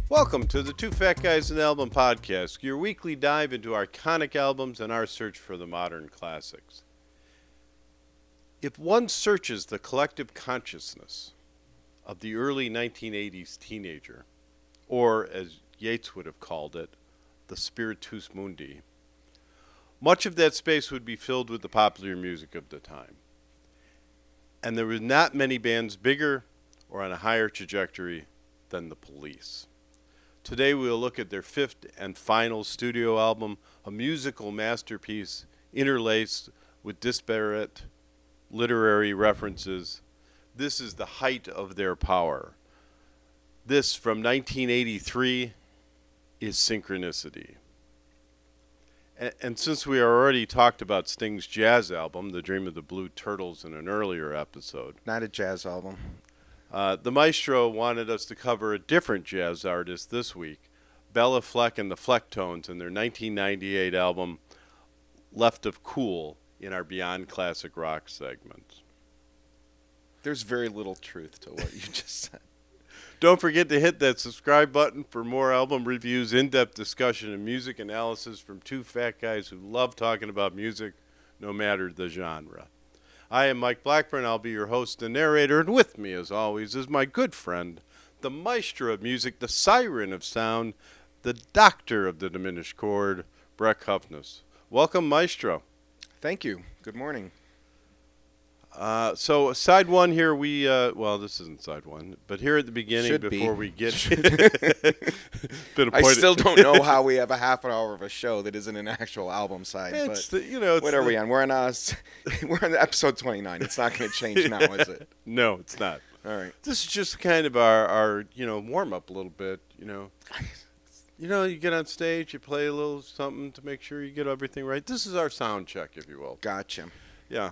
Welcome to the Two Fat Guys and Album Podcast, your weekly dive into iconic albums and our search for the modern classics. If one searches the collective consciousness of the early 1980s teenager, or as Yeats would have called it, the spiritus mundi, much of that space would be filled with the popular music of the time. And there were not many bands bigger or on a higher trajectory than the Police. Today we'll look at their fifth and final studio album, a musical masterpiece interlaced with disparate literary references. This is the height of their power. This, from 1983, is Synchronicity. And since we already talked about Sting's jazz album, The Dream of the Blue Turtles, in an earlier episode, Not a jazz album. the Maestro wanted us to cover a different jazz artist this week, Béla Fleck and the Flecktones, in their 1998 album, Left of Cool, in our Beyond Classic Rock segment. There's very little truth to what you just said. Don't forget to hit that subscribe button for more album reviews, in-depth discussion, and music analysis from two fat guys who love talking about music, no matter the genre. I am Mike Blackburn. I'll be your host and narrator, and with me, as always, is my good friend, the maestro of music, the siren of sound, the doctor of the diminished chord, Brek Hufnus. Welcome, Maestro. Thank you. Good morning. So side one here, this isn't side one, but here at the beginning, Should before be. we get I still don't know how we have a half an hour of a show that isn't an actual album side. It's But it's what are we on? We're on episode 29. It's not going to change now, is it? No, it's not. All right. This is just kind of our warm up a little bit. You get on stage, you play a little something to make sure you get everything right. This is our sound check, if you will. Gotcha. Yeah.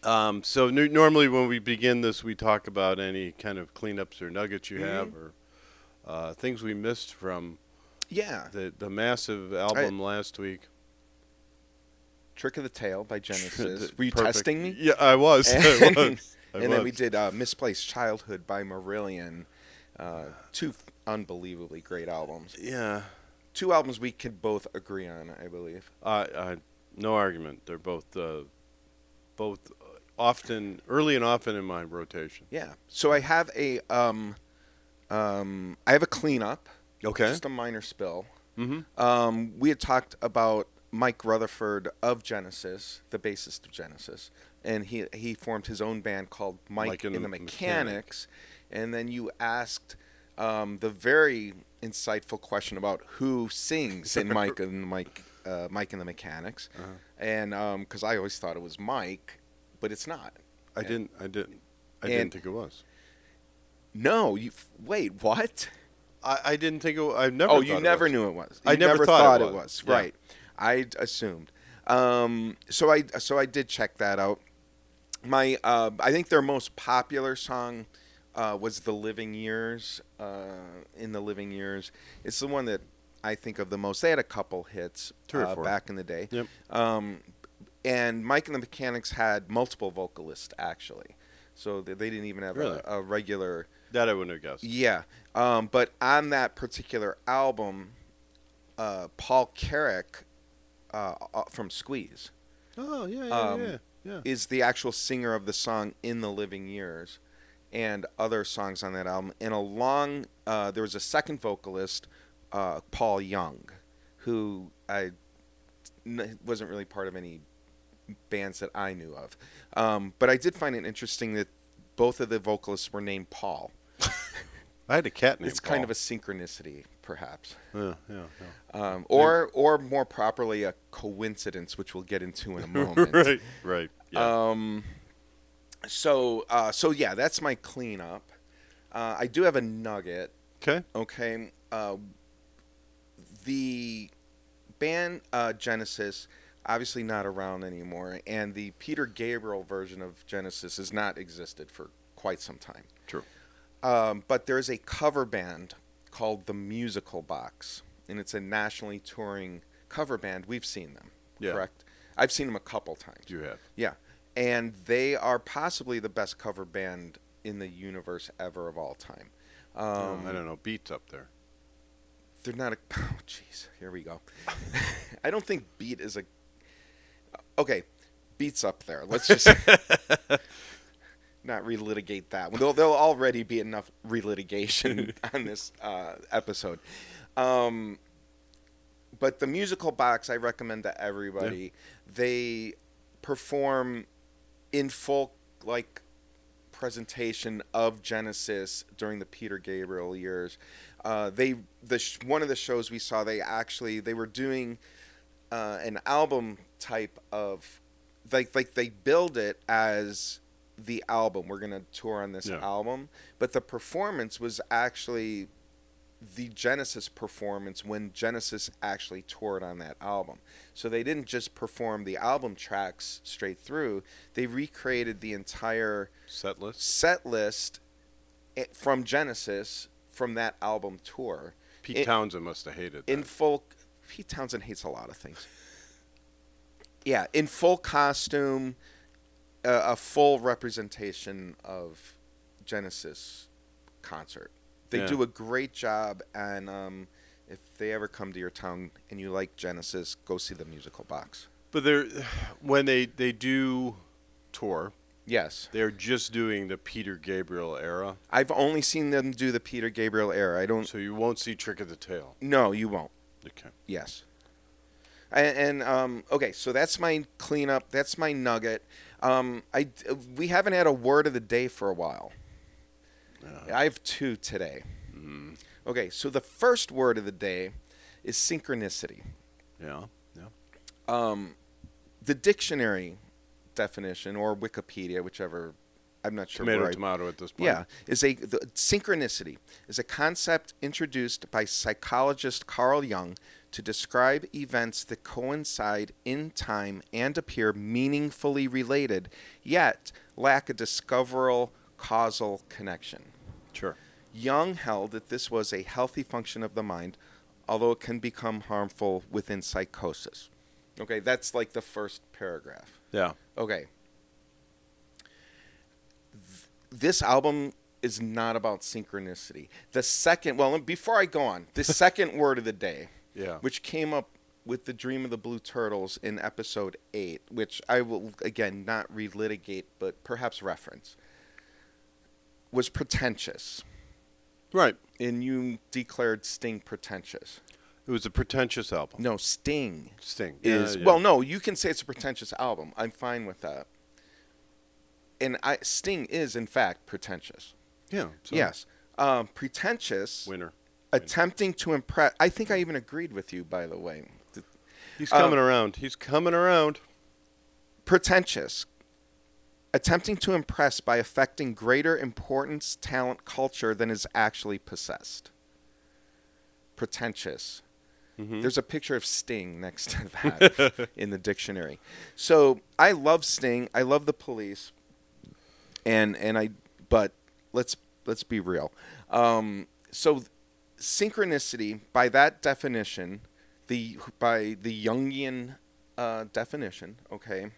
So normally when we begin this, we talk about any kind of cleanups or nuggets you have, or things we missed from the massive album last week. Trick of the Tail by Genesis. Were you Perfect. testing me? Yeah, I was. I was. And then we did Misplaced Childhood by Marillion. Two unbelievably great albums. Yeah. Two albums we could both agree on, I believe. No argument. They're both early and often in my rotation. Yeah. So I have a cleanup. Okay. Just a minor spill. Mm-hmm. We had talked about Mike Rutherford of Genesis, the bassist of Genesis, and he formed his own band called Mike and the Mechanics. And then you asked the very insightful question about who sings in Mike and the Mechanics, and because I always thought it was Mike, but it's not. I didn't think it was. No, wait, what? I didn't think it was. I never. Oh, thought you it never was. knew it was. I You never thought it was. Yeah. Right. I assumed. So I did check that out. I think their most popular song was "The Living Years." In the Living Years, it's the one that I think of the most. They had a couple hits 3 or 4 back in the day. Yep. And Mike and the Mechanics had multiple vocalists, actually. So they didn't even have Really? a regular... That I wouldn't have guessed. Yeah. But on that particular album, Paul Carrick from Squeeze Oh, yeah. is the actual singer of the song In the Living Years and other songs on that album. And there was a second vocalist, Paul Young, who wasn't really part of any bands that I knew of. But I did find it interesting that both of the vocalists were named Paul. I had a cat named It's Paul. kind of a synchronicity, perhaps. Yeah. Or more properly, a coincidence, which we'll get into in a moment. Right. Yeah. So yeah, that's my cleanup. I do have a nugget. Okay. The band Genesis, obviously not around anymore, and the Peter Gabriel version of Genesis has not existed for quite some time. True. But there's a cover band called The Musical Box, and it's a nationally touring cover band. We've seen them, correct? I've seen them a couple times. You have. Yeah. And they are possibly the best cover band in the universe ever of all time. I don't know. Beat's up there. they're not a. Oh, jeez. Here we go. I don't think beat is a. Okay, beat's up there. Let's just not relitigate that. There'll already be enough relitigation on this episode. But the musical box, I recommend to everybody. Yeah. They perform in full presentation of Genesis during the Peter Gabriel years. One of the shows we saw, they were doing an album type of they build it as the album. We're gonna tour on this album, but the performance was actually the Genesis performance when Genesis actually toured on that album. So they didn't just perform the album tracks straight through. They recreated the entire set list from Genesis from that album tour. Pete Townsend must have hated that. Pete Townsend hates a lot of things. Yeah, in full costume, a full representation of Genesis concert. They do a great job, and if they ever come to your town and you like Genesis, go see the musical box. But when they do tour, yes, they're just doing the Peter Gabriel era. I've only seen them do the Peter Gabriel era. So you won't see Trick of the Tail. No, you won't. Okay. Yes. And okay, so that's my cleanup. That's my nugget. We haven't had a word of the day for a while. I have two today. Mm-hmm. Okay, so the first word of the day is synchronicity. Yeah. The dictionary definition, or Wikipedia, whichever, I'm not sure. Tomato at this point. Yeah, synchronicity is a concept introduced by psychologist Carl Jung to describe events that coincide in time and appear meaningfully related, yet lack a discoverable causal connection. Sure. Jung held that this was a healthy function of the mind, although it can become harmful within psychosis. Okay, that's like the first paragraph. Yeah. Okay. This album is not about synchronicity. Before I go on, the second word of the day, which came up with the Dream of the Blue Turtles in episode 8, which I will, again, not relitigate, but perhaps reference, was Pretentious. Right. And you declared Sting pretentious. It was a Pretentious album. No, Sting. Is well, no, you can say it's a Pretentious album. I'm fine with that. And Sting is, in fact, pretentious. Yeah. So yes. Pretentious. Winner. Attempting to impress. I think I even agreed with you, by the way. He's coming around. He's coming around. Pretentious. Attempting to impress by affecting greater importance, talent, culture than is actually possessed. Pretentious. Mm-hmm. There's a picture of Sting next to that in the dictionary. So I love Sting. I love the Police. But let's be real. So synchronicity, by that definition, by the Jungian definition, okay,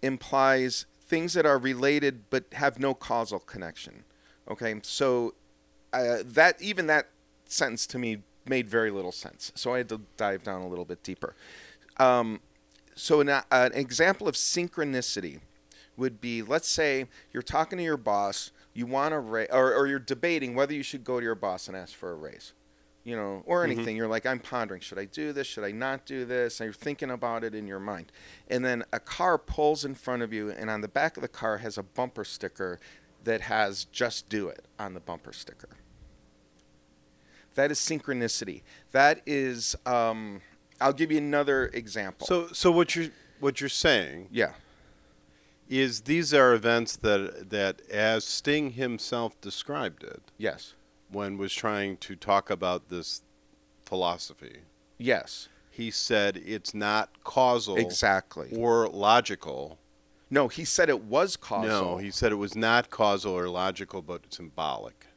implies things that are related but have no causal connection. Okay, so that sentence to me made very little sense. So I had to dive down a little bit deeper. So an example of synchronicity would be, let's say you're talking to your boss, you want a raise, or you're debating whether you should go to your boss and ask for a raise, or anything. Mm-hmm. You're like, I'm pondering, should I do this? Should I not do this? And you're thinking about it in your mind. And then a car pulls in front of you, and on the back of the car has a bumper sticker that has "Just Do It" on the bumper sticker. That is synchronicity. That is, I'll give you another example. So what you're saying, is these are events that as Sting himself described it, yes, when was trying to talk about this philosophy, yes, he said it's not causal, exactly, or logical. No, he said it was causal. No, he said it was not causal or logical, but symbolic.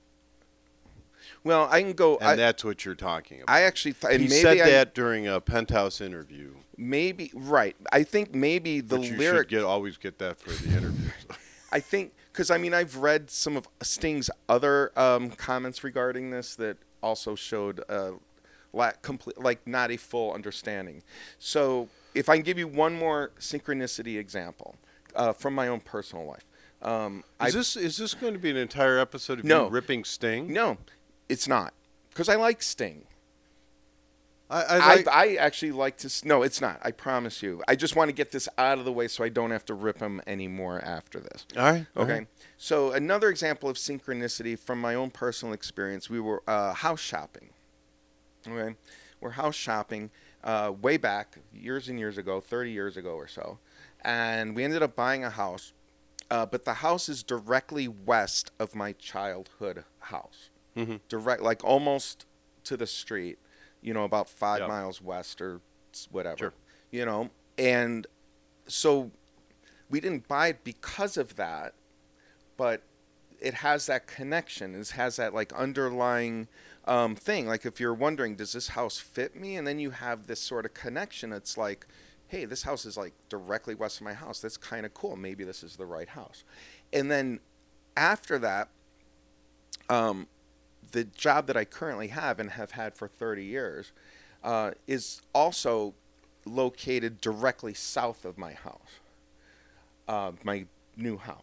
Well, I can go... And that's what you're talking about. I actually... He said that during a Penthouse interview. Maybe, right. I think maybe the lyric... You should always get that for the interviews. I think... Because, I've read some of Sting's other comments regarding this that also showed not a full understanding. So if I can give you one more synchronicity example from my own personal life. Is this going to be an entire episode of No. you ripping Sting? No, it's not. Because I like Sting. I I actually like to... No, it's not. I promise you. I just want to get this out of the way so I don't have to rip him anymore after this. All right. Okay. So another example of synchronicity from my own personal experience, we were house shopping. Okay. We're house shopping way back, years and years ago, 30 years ago or so. And we ended up buying a house. But the house is directly west of my childhood house. Mm-hmm. Direct, like almost to the street, about 5 Yep. miles west or whatever, Sure. And so we didn't buy it because of that, but it has that connection. It has that like underlying thing. Like if you're wondering, does this house fit me? And then you have this sort of connection. It's like, hey, this house is like directly west of my house. That's kind of cool. Maybe this is the right house. And then after that, the job that I currently have and have had for 30 years is also located directly south of my house, my new house.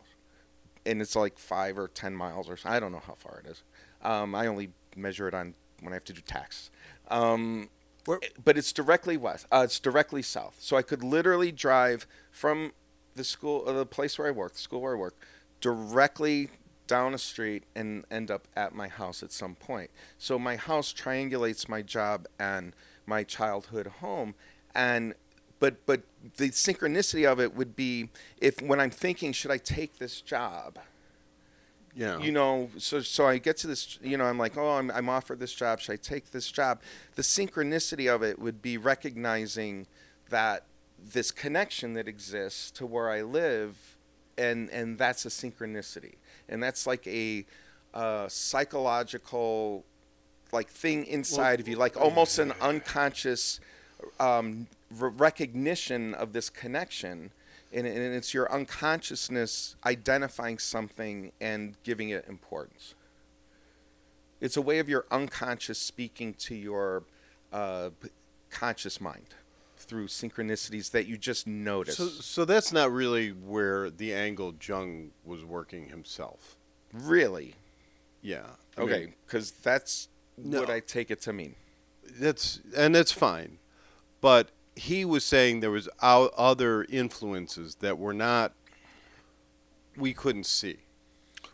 And it's like 5 or 10 miles or so. I don't know how far it is. I only measure it on when I have to do taxes. But it's directly west. It's directly south. So I could literally drive from the school, the place where I work, the school where I work, directly down a street and end up at my house at some point. So my house triangulates my job and my childhood home. But the synchronicity of it would be if when I'm thinking, should I take this job? Yeah. So I get to this, I'm like, oh, I'm offered this job. Should I take this job? The synchronicity of it would be recognizing that this connection that exists to where I live, and that's a synchronicity. And that's like a psychological like thing inside of you, like almost an unconscious recognition of this connection. And it's your unconsciousness identifying something and giving it importance. It's a way of your unconscious speaking to your conscious mind through synchronicities that you just notice. So that's not really where the angle Jung was working himself. Really? Yeah. Okay, because that's what I take it to mean. That's fine. But he was saying there was other influences that we couldn't see.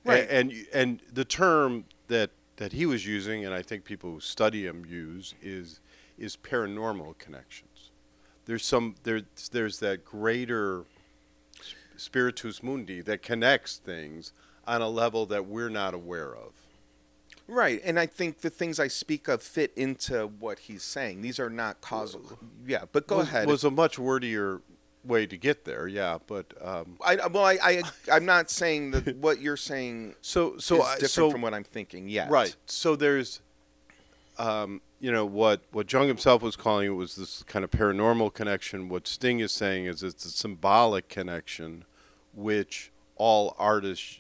Right. And the term that he was using, and I think people who study him use, is paranormal connections. There's that greater spiritus mundi that connects things on a level that we're not aware of. Right, and I think the things I speak of fit into what he's saying. These are not causal. Yeah, but go ahead. Was a much wordier way to get there, yeah. But I'm not saying that what you're saying is different from what I'm thinking yet. Right. So there's, what Jung himself was calling it was this kind of paranormal connection. What Sting is saying is it's a symbolic connection, which all artists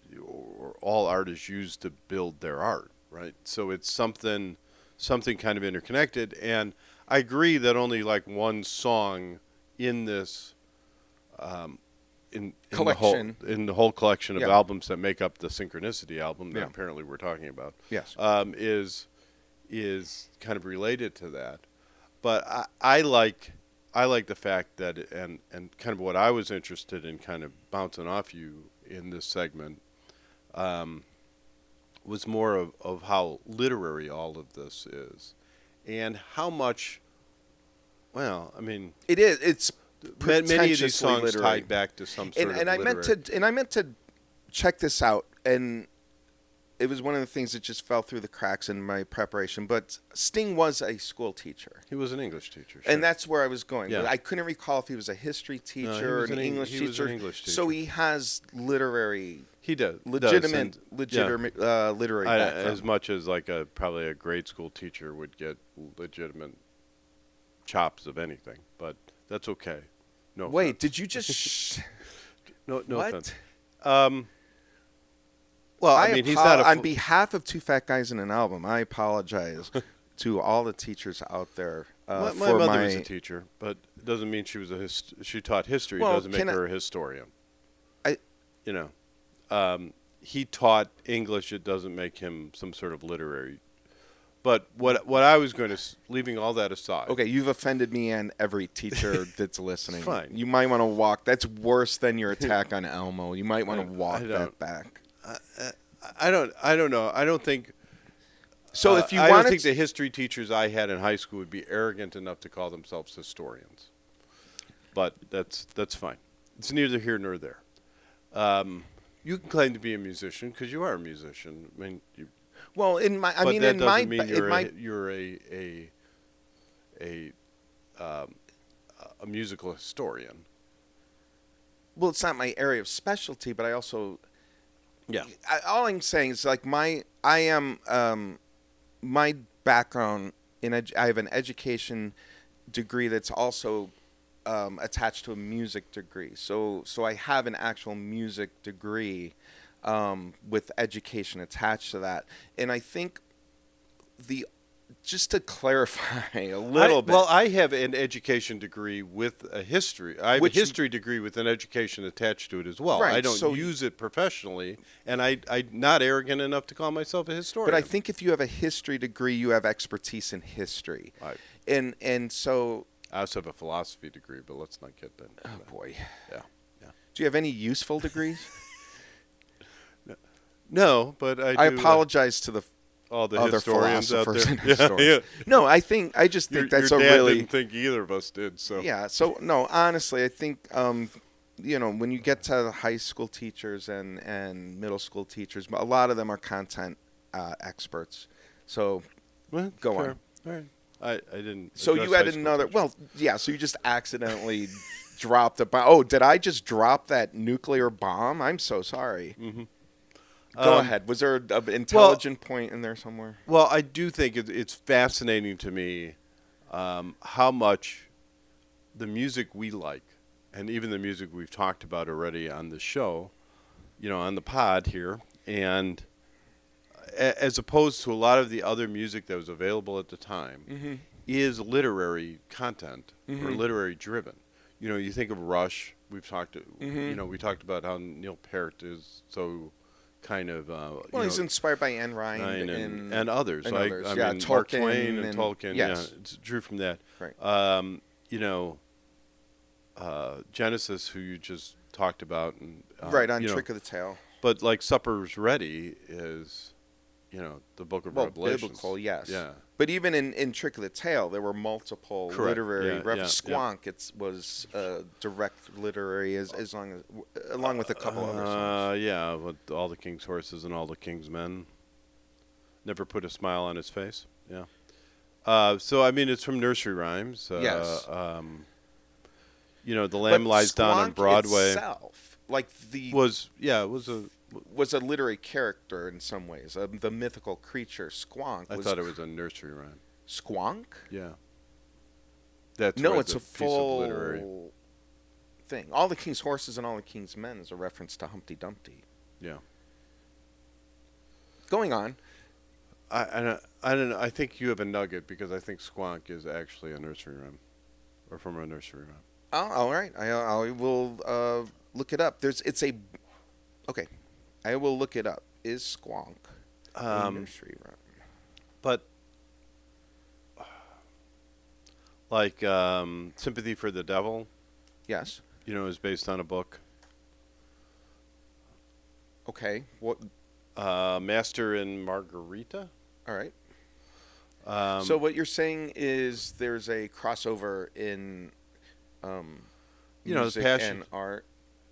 use to build their art. Right, so it's something kind of interconnected, and I agree that only like one song in this in the whole collection of albums that make up the Synchronicity album that apparently we're talking about, is kind of related to that. But I like the fact that and kind of what I was interested in, kind of bouncing off you in this segment. Was more of how literary all of this is, and how much. Well, I mean, it is. It's many of these songs literary. tied back to some sort of literary. I meant to check this out, and it was one of the things that just fell through the cracks in my preparation. But Sting was a school teacher. He was an English teacher, and that's where I was going. Yeah. I couldn't recall if he was a history teacher or an English teacher. He was an English teacher. So he has literary. He does legitimate literary background. As much as like probably a grade school teacher would get legitimate chops of anything, but that's okay. No. Wait, offense. Did you just? No what? offense. Well, I mean, he's not on behalf of Two Fat Guys in an Album. I apologize to all the teachers out there. My mother was a teacher, but it doesn't mean she was she taught history. Well, it doesn't make her a historian. He taught English. It doesn't make him some sort of literary. But what I was going to, leaving all that aside. Okay, you've offended me and every teacher that's listening. Fine. You might want to walk. That's worse than your attack on Elmo. You might want to walk that back. I don't know. I don't think. So if you I want don't think the history teachers I had in high school would be arrogant enough to call themselves historians. But that's fine. It's neither here nor there. You can claim to be a musician because you are a musician. I mean, you're a musical historian. Well, it's not my area of specialty, but I also. Yeah. All I'm saying is like my background I have an education degree that's also attached to a music degree. So I have an actual music degree with education attached to that. And I think just to clarify a little bit. Well, I have an education degree with a history. I have a history degree with an education attached to it as well. Right, I don't use it professionally, and I'm not arrogant enough to call myself a historian. But I think if you have a history degree, you have expertise in history. Right. And so... I also have a philosophy degree, but let's not get that. Oh, boy. Yeah. Do you have any useful degrees? No, but I do. I apologize to all the other historians out philosophers there. and historians. Yeah. No, I just think that's your a dad really... didn't think either of us did. So yeah. So no, honestly, I think when you get to the high school teachers and middle school teachers, a lot of them are content experts. So go on. All right. I didn't. So you had another. Well, yeah. So you just accidentally dropped a bomb. Oh, did I just drop that nuclear bomb? I'm so sorry. Mm-hmm. Go ahead. Was there an intelligent point in there somewhere? Well, I do think it's fascinating to me how much the music we like, and even the music we've talked about already on the show, on the pod here, and as opposed to a lot of the other music that was available at the time, is literary content or literary driven. You think of Rush. We've talked. We talked about how Neil Peart is so kind of. He's inspired by Ayn Rand and others. And like others. I Yeah, mean, Tolkien Mark Twain and Tolkien. Yes. Yeah, it's drew from that. Right. Genesis, who you just talked about, and right on Trick of the Tail. But like Supper's Ready is, the Book of Revelations. Biblical, yes. Yeah. But even in Trick of the Tail, there were multiple literary references. Squonk, it was direct literary along with a couple other songs. Yeah, with All the King's Horses and All the King's Men. Never put a smile on his face. Yeah. So I mean, it's from nursery rhymes. Yes. The Lamb Lies Down on Broadway. Itself, was a literary character in some ways. The mythical creature Squonk. I thought it was a nursery rhyme. Squonk? Yeah. It's a full literary thing. All the King's Horses and All the King's Men is a reference to Humpty Dumpty. Yeah. Going on. I don't know. I think you have a nugget because I think Squonk is actually a nursery rhyme, or from a nursery rhyme. Oh, all right. I will look it up. Okay. I will look it up. Is Squonk a nursery rhyme? But like Sympathy for the Devil. Yes. Is based on a book. Okay. What? Master and Margarita. All right. So what you're saying is there's a crossover in music and art,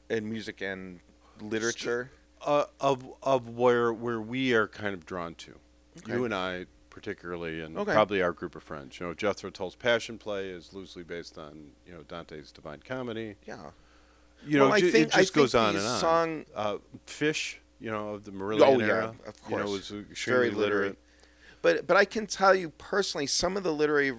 and music and literature. Of where we are kind of drawn to. Okay. You and I particularly, and probably our group of friends. Jethro Tull's Passion Play is loosely based on Dante's Divine Comedy. Yeah. It just goes on and on. Fish, of the Marillion era. Yeah, of course. Was extremely very literate. But I can tell you personally, some of the literary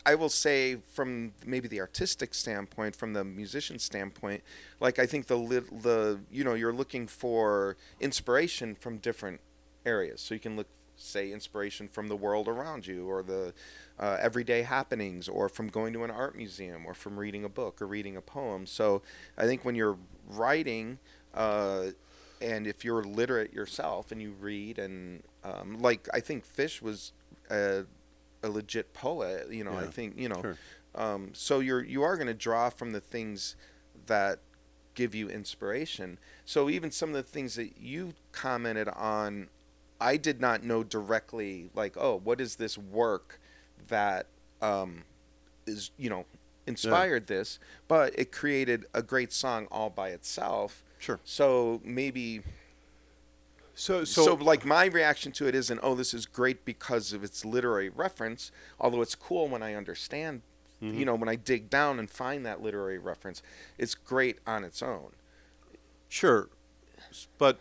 I will say from maybe the artistic standpoint, from the musician standpoint, like I think the you're looking for inspiration from different areas. So you can look, say, inspiration from the world around you, or the everyday happenings, or from going to an art museum, or from reading a book or reading a poem. So I think when you're writing, and if you're literate yourself and you read, and like I think Fish was a legit poet, Yeah, I think, sure. so you are going to draw from the things that give you inspiration. So even some of the things that you commented on, I did not know directly, like, oh, what is this work that is, inspired this, but it created a great song all by itself. Sure. So maybe So like my reaction to it isn't, oh, this is great because of its literary reference, although it's cool when I understand, when I dig down and find that literary reference, it's great on its own. sure, but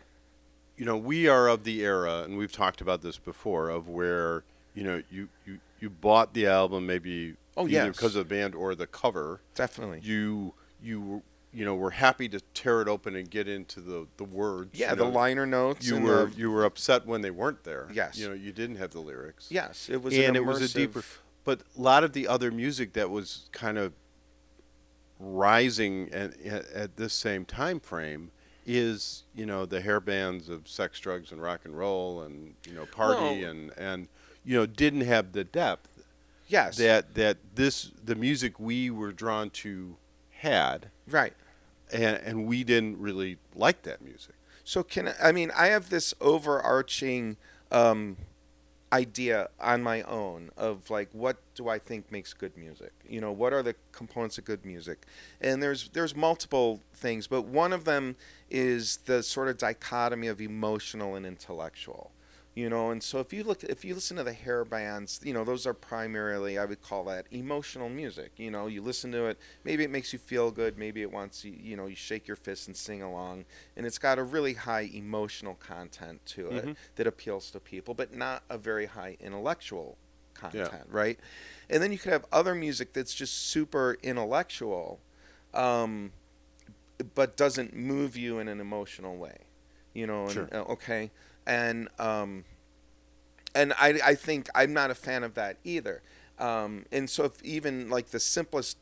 we are of the era, and we've talked about this before, of where you bought the album maybe Oh, either yes. because of the band or the cover. Definitely. You were happy to tear it open and get into the words. Yeah, the liner notes. You were upset when they weren't there. Yes. You didn't have the lyrics. Yes, it was And an it was a immersive- deeper. But a lot of the other music that was kind of rising at this same time frame is the hair bands of sex, drugs, and rock and roll, and party, Well- and didn't have the depth Yes. that the music we were drawn to had, Right. and we didn't really like that music. So I have this overarching idea on my own of, like, what do I think makes good music? What are the components of good music? And there's multiple things, but one of them is the sort of dichotomy of emotional and intellectual. And so if you listen to the hair bands, those are primarily, I would call that emotional music. You listen to it, maybe it makes you feel good, maybe it wants you, you shake your fist and sing along, and it's got a really high emotional content to it that appeals to people, but not a very high intellectual content, right? And then you could have other music that's just super intellectual, but doesn't move you in an emotional way, Sure. Okay. And I think I'm not a fan of that either. And so if even like the simplest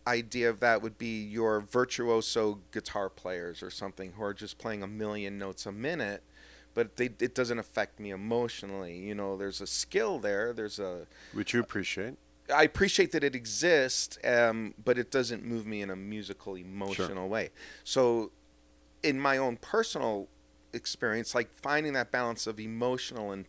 idea of that would be your virtuoso guitar players or something who are just playing a million notes a minute, but it doesn't affect me emotionally. There's a skill there. Which you appreciate. I appreciate that it exists, but it doesn't move me in a musical, emotional way. So in my own personal experience, like finding that balance of emotional and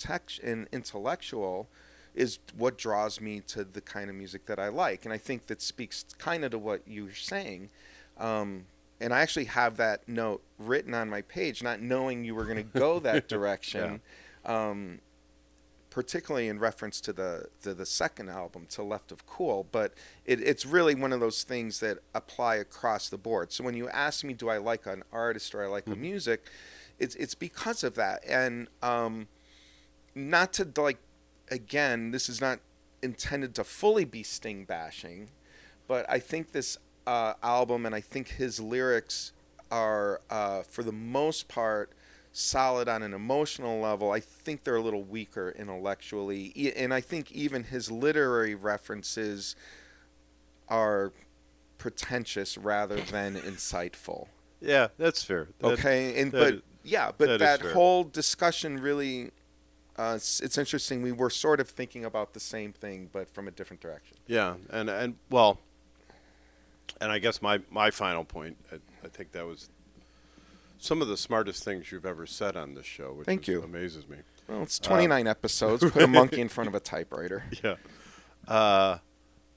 intellectual is what draws me to the kind of music that I like. And I think that speaks kind of to what you're saying. And I actually have that note written on my page, not knowing you were going to go that direction, particularly in reference to the second album, To Left of Cool. But it's really one of those things that apply across the board. So when you ask me, do I like an artist or I like a music, it's because of that. And not to, like, again, this is not intended to fully be Sting bashing, but I think this album, and I think his lyrics are, for the most part, solid on an emotional level. I think they're a little weaker intellectually, and I think even his literary references are pretentious rather than insightful. Yeah, that's fair. But that fair. whole discussion really, it's interesting. We were sort of thinking about the same thing, but from a different direction. Yeah, and I guess my final point, I think that was some of the smartest things you've ever said on this show, which Thank you. amazes me. Well, it's 29 episodes. Put a monkey in front of a typewriter. Yeah.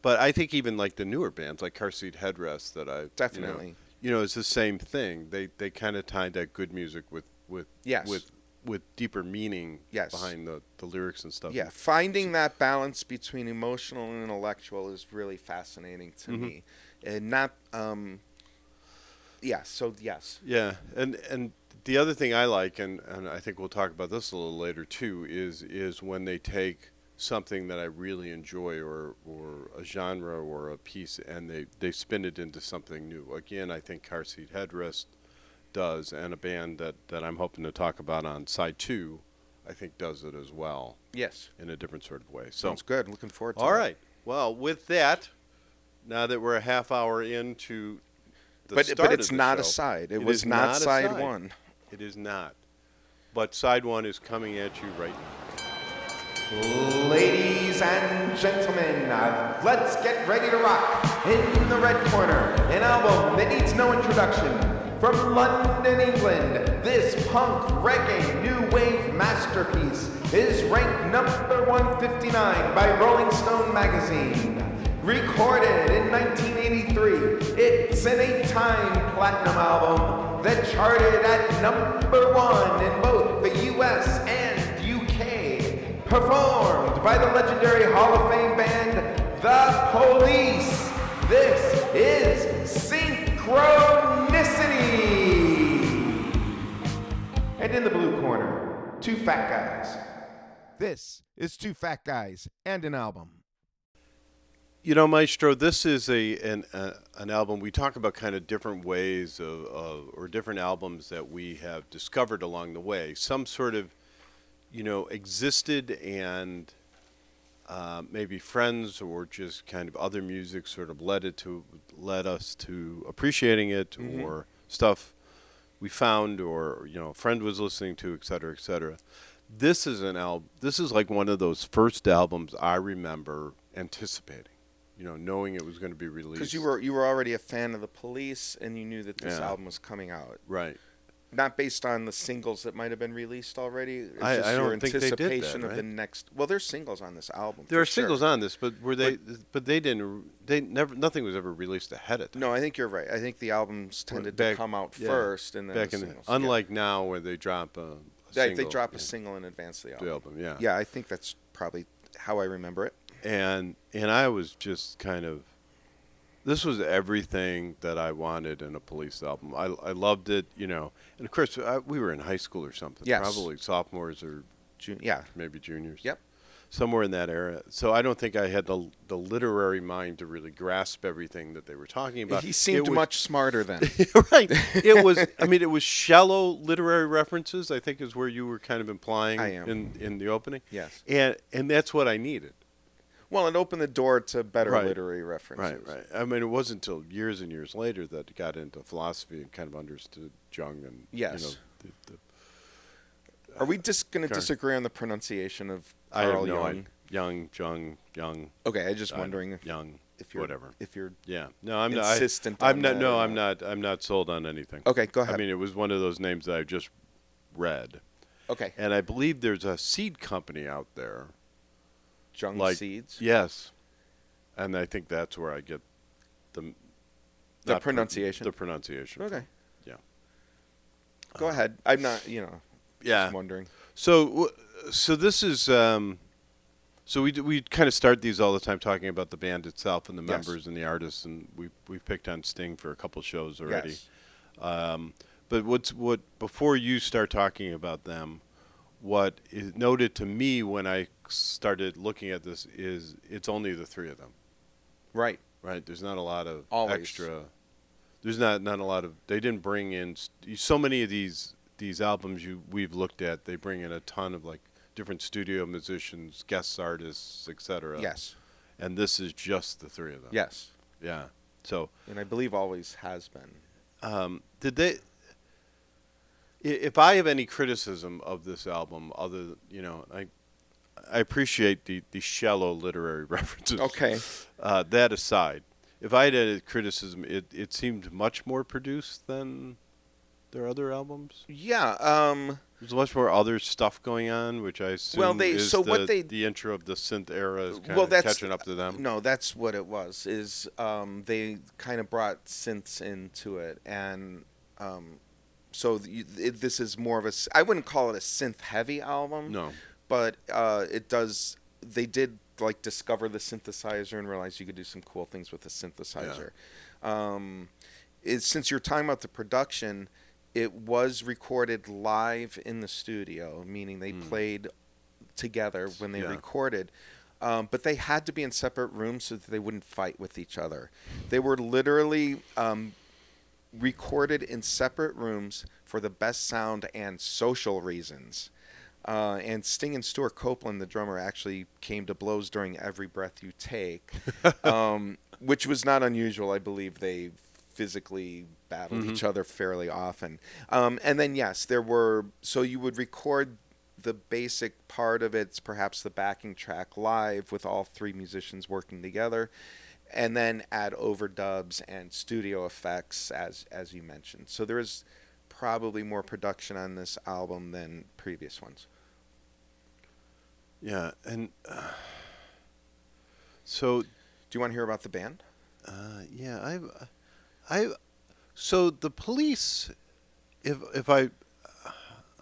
But I think even like the newer bands, like Car Seat Headrest, that I Definitely. It's the same thing. They kind of tied that good music with Yes. with deeper meaning Yes. behind the lyrics and stuff. Yeah, finding that balance between emotional and intellectual is really fascinating to me, and not. So yes. Yeah, and the other thing I like, and I think we'll talk about this a little later too, is when they take something that I really enjoy, or a genre or a piece, and they spin it into something new. Again, I think Car Seat Headrest does, and a band that I'm hoping to talk about on side 2, I think does it as well. Yes. In a different sort of way. So, sounds good. Looking forward to it. All right. Well, with that, now that we're a half hour into the start but it's of the not show, a side. It was not side 1. It is not. But side 1 is coming at you right now. Ladies and gentlemen, let's get ready to rock. In the red corner, an album that needs no introduction. From London, England, this punk reggae new wave masterpiece is ranked number 159 by Rolling Stone magazine. Recorded in 1983, it's an 8-time platinum album that charted at number 1 in both the US and UK. Performed by the legendary Hall of Fame band, The Police. This is Synchronicity. And in the blue corner, 2 fat guys. This is 2 fat guys and an album. You know, Maestro, this is an album. We talk about kind of different ways or different albums that we have discovered along the way. Some sort of, existed and maybe friends or just kind of other music sort of led us to appreciating it, or stuff we found, or a friend was listening to, et cetera, et cetera. This is an album. This is like one of those first albums I remember anticipating. Knowing it was going to be released. Because you were already a fan of the Police, and you knew that this album was coming out. Right. Not based on the singles that might have been released already. It's I just don't your think they did that, anticipation of right? the next. Well, there's singles on this album. There are for sure. singles on this, but were they? But they didn't. They never. Nothing was ever released ahead of time. No, I think you're right. I think the albums tended to come out first, and then back the in singles. unlike now, where they drop a They single, drop a single in advance of the album. The album, yeah. Yeah, I think that's probably how I remember it. And I was just kind of. This was everything that I wanted in a Police album. I loved it, and of course we were in high school or something. Yes. Probably sophomores or maybe juniors. Yep. Somewhere in that era. So I don't think I had the literary mind to really grasp everything that they were talking about. He seemed much smarter then. Right. It was. I mean, it was shallow literary references, I think, is where you were kind of implying in the opening. Yes. And that's what I needed. Well, it opened the door to better literary references. Right. I mean, it wasn't until years and years later that I got into philosophy and kind of understood Jung and yes. Are we just going to disagree on the pronunciation of Carl Jung? Jung. Okay, I'm just wondering Jung. If you're, whatever. If you're No, I'm not. insistent. I'm not. No, I'm not. I'm not sold on anything. Okay, go ahead. I mean, it was one of those names that I just read. Okay. And I believe there's a seed company out there. Jung Seeds? Yes. And I think that's where I get the pronunciation. The pronunciation. Okay. Yeah. Go ahead. I'm not, just wondering. So this is so we kind of start these all the time talking about the band itself and the members and the artists, and we've picked on Sting for a couple shows already. Yes. But before you start talking about them, what is noted to me when I started looking at this is it's only the 3 of them. Right. There's not a lot of extra. There's not a lot of. They didn't bring in so many of these albums we've looked at. They bring in a ton of like different studio musicians, guest artists, etc. Yes. And this is just the 3 of them. Yes. Yeah. So. And I believe always has been. Did they? If I have any criticism of this album, other than, I appreciate the shallow literary references. Okay. That aside, if I had any criticism, it seemed much more produced than their other albums. Yeah. There's much more other stuff going on, which I assume is the intro of the synth era is kind of catching up to them. No, that's what it was. Is they kind of brought synths into it, and so this is more of a. I wouldn't call it a synth-heavy album. No. But it does. They did like discover the synthesizer and realize you could do some cool things with the synthesizer. Yeah. Since you're talking about the production, it was recorded live in the studio, meaning they played together when they Yeah. recorded. But they had to be in separate rooms so that they wouldn't fight with each other. They were literally recorded in separate rooms for the best sound and social reasons. And Sting and Stewart Copland, the drummer, actually came to blows during Every Breath You Take, which was not unusual. I believe they physically battled each other fairly often. And then, yes, there were... So you would record the basic part of it, perhaps the backing track live with all three musicians working together, and then add overdubs and studio effects, as you mentioned. So there is probably more production on this album than previous ones. Yeah, and so... Do you want to hear about the band? Yeah, so the Police, if I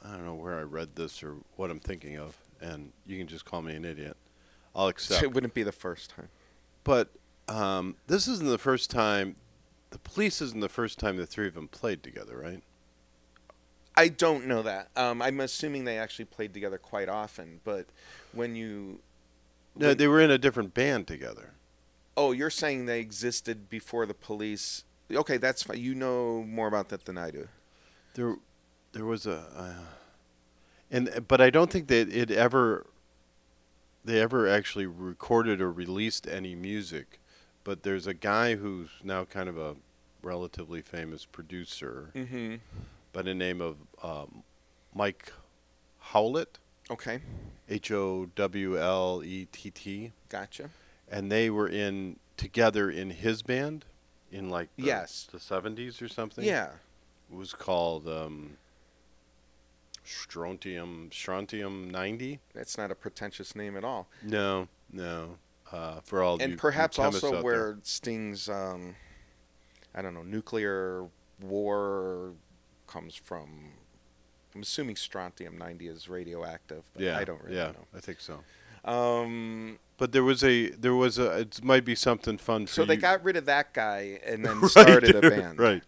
don't know where I read this or what I'm thinking of, and you can just call me an idiot. I'll accept. It wouldn't be the first time. But this isn't the first time. The Police isn't the first time the three of them played together, right? I don't know that. I'm assuming they actually played together quite often. But when you... No, they were in a different band together. Oh, you're saying they existed before the Police... Okay, that's fine. You know more about that than I do. There was a... but I don't think that they ever actually recorded or released any music. But there's a guy who's now kind of a relatively famous producer by the name of Mike Howlett. Okay. Howlett. Gotcha. And they were together in his band in like the 70s or something. Yeah. It was called Strontium 90. That's not a pretentious name at all. No. For all and you perhaps chemists also out where there. Sting's, I don't know, nuclear war comes from. I'm assuming strontium 90 is radioactive, but I don't really know. I think so. But there was it might be something fun for so they you. got rid of that guy and then started a band. Right.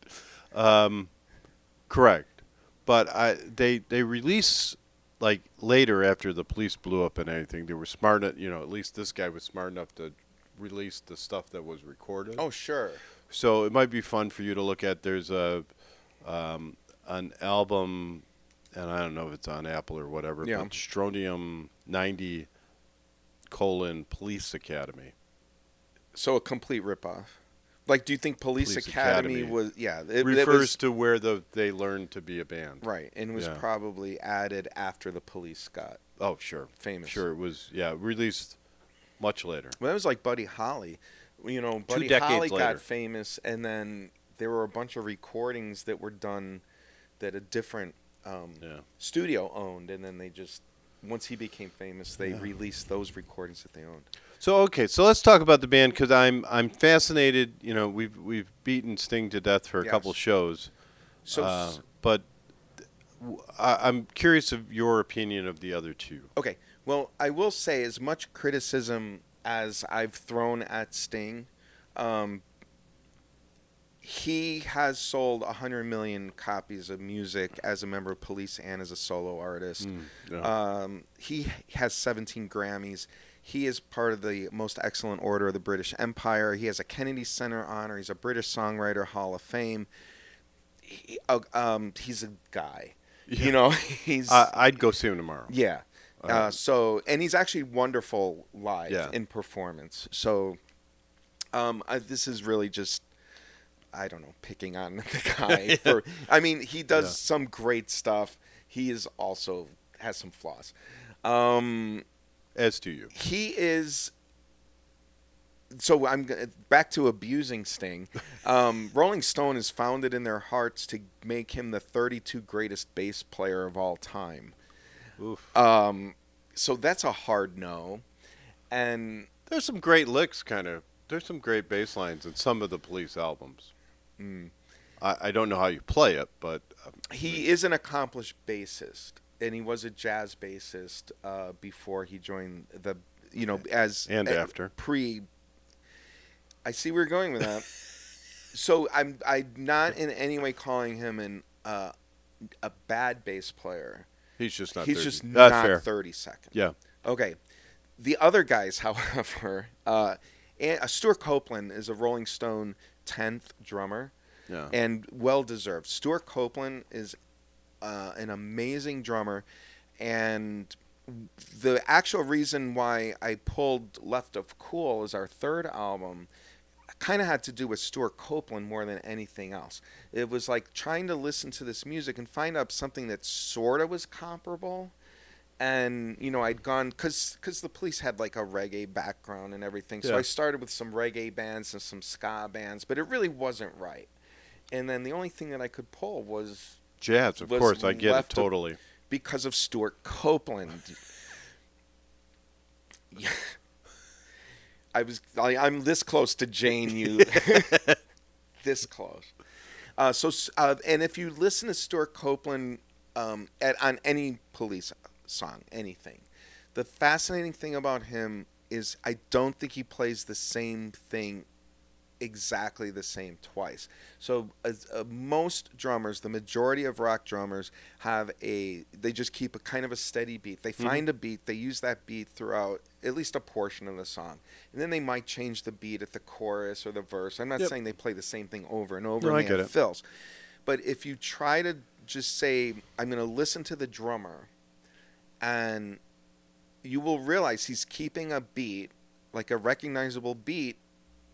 Correct. But they release like later after the Police blew up and anything. They were smart at least this guy was smart enough to release the stuff that was recorded. Oh, sure. So it might be fun for you to look at. There's an album, and I don't know if it's on Apple or whatever, but Strontium 90 Police Academy. So a complete ripoff. Like, do you think Police Academy was... Yeah. It refers to where they learned to be a band. Right, and was probably added after the Police got... Oh, sure. Famous. Sure, it was, released much later. Well, that was like Buddy Holly. Buddy Holly got famous, and then there were a bunch of recordings that were done that a different studio owned, and then they just... Once he became famous, they released those recordings that they owned. So so let's talk about the band because I'm fascinated. We've beaten Sting to death for a couple shows, but I'm curious of your opinion of the other two. Okay, well, I will say as much criticism as I've thrown at Sting, he has sold 100 million copies of music as a member of Police and as a solo artist. He has 17 Grammys. He is part of the most excellent order of the British Empire. He has a Kennedy Center honor. He's a British Songwriter Hall of Fame. He's a guy. Yeah. He's. I'd go see him tomorrow. Yeah. And he's actually wonderful live in performance. So, this is really just, I don't know, picking on the guy. He does some great stuff. He is also has some flaws. As do you. He is. So I'm back to abusing Sting. Rolling Stone has found it in their hearts to make him the 32 greatest bass player of all time. Oof. So that's a hard no. And there's some great licks, There's some great bass lines in some of the Police albums. I don't know how you play it, but he is an accomplished bassist, and he was a jazz bassist before he joined the, after. I see where you're going with that. So I'm not in any way calling him a bad bass player. He's just not. He's 30. just not fair. 32nd. Yeah. Okay. The other guys, however, Stewart Copland is a Rolling Stone 10th drummer, and well deserved. Stewart Copland is an amazing drummer, and the actual reason why I pulled Left of Cool as our third album kind of had to do with Stewart Copland more than anything else. It was like trying to listen to this music and find out something that sort of was comparable. And, you know, I'd gone, because the Police had like a reggae background and everything. So I started with some reggae bands and some ska bands, but it really wasn't right. And then the only thing that I could pull was jazz, of course. I get it totally. Because of Stewart Copland. I'm this close to Jane, you this close. And if you listen to Stewart Copland on any Police song, anything, the fascinating thing about him is I don't think he plays the same thing exactly the same twice. So most drummers, the majority of rock drummers they just keep a kind of a steady beat. They find a beat, they use that beat throughout at least a portion of the song. And then they might change the beat at the chorus or the verse. I'm not saying they play the same thing over and over and they have fills. But if you try to just say, I'm going to listen to the drummer, and you will realize he's keeping a beat, like a recognizable beat,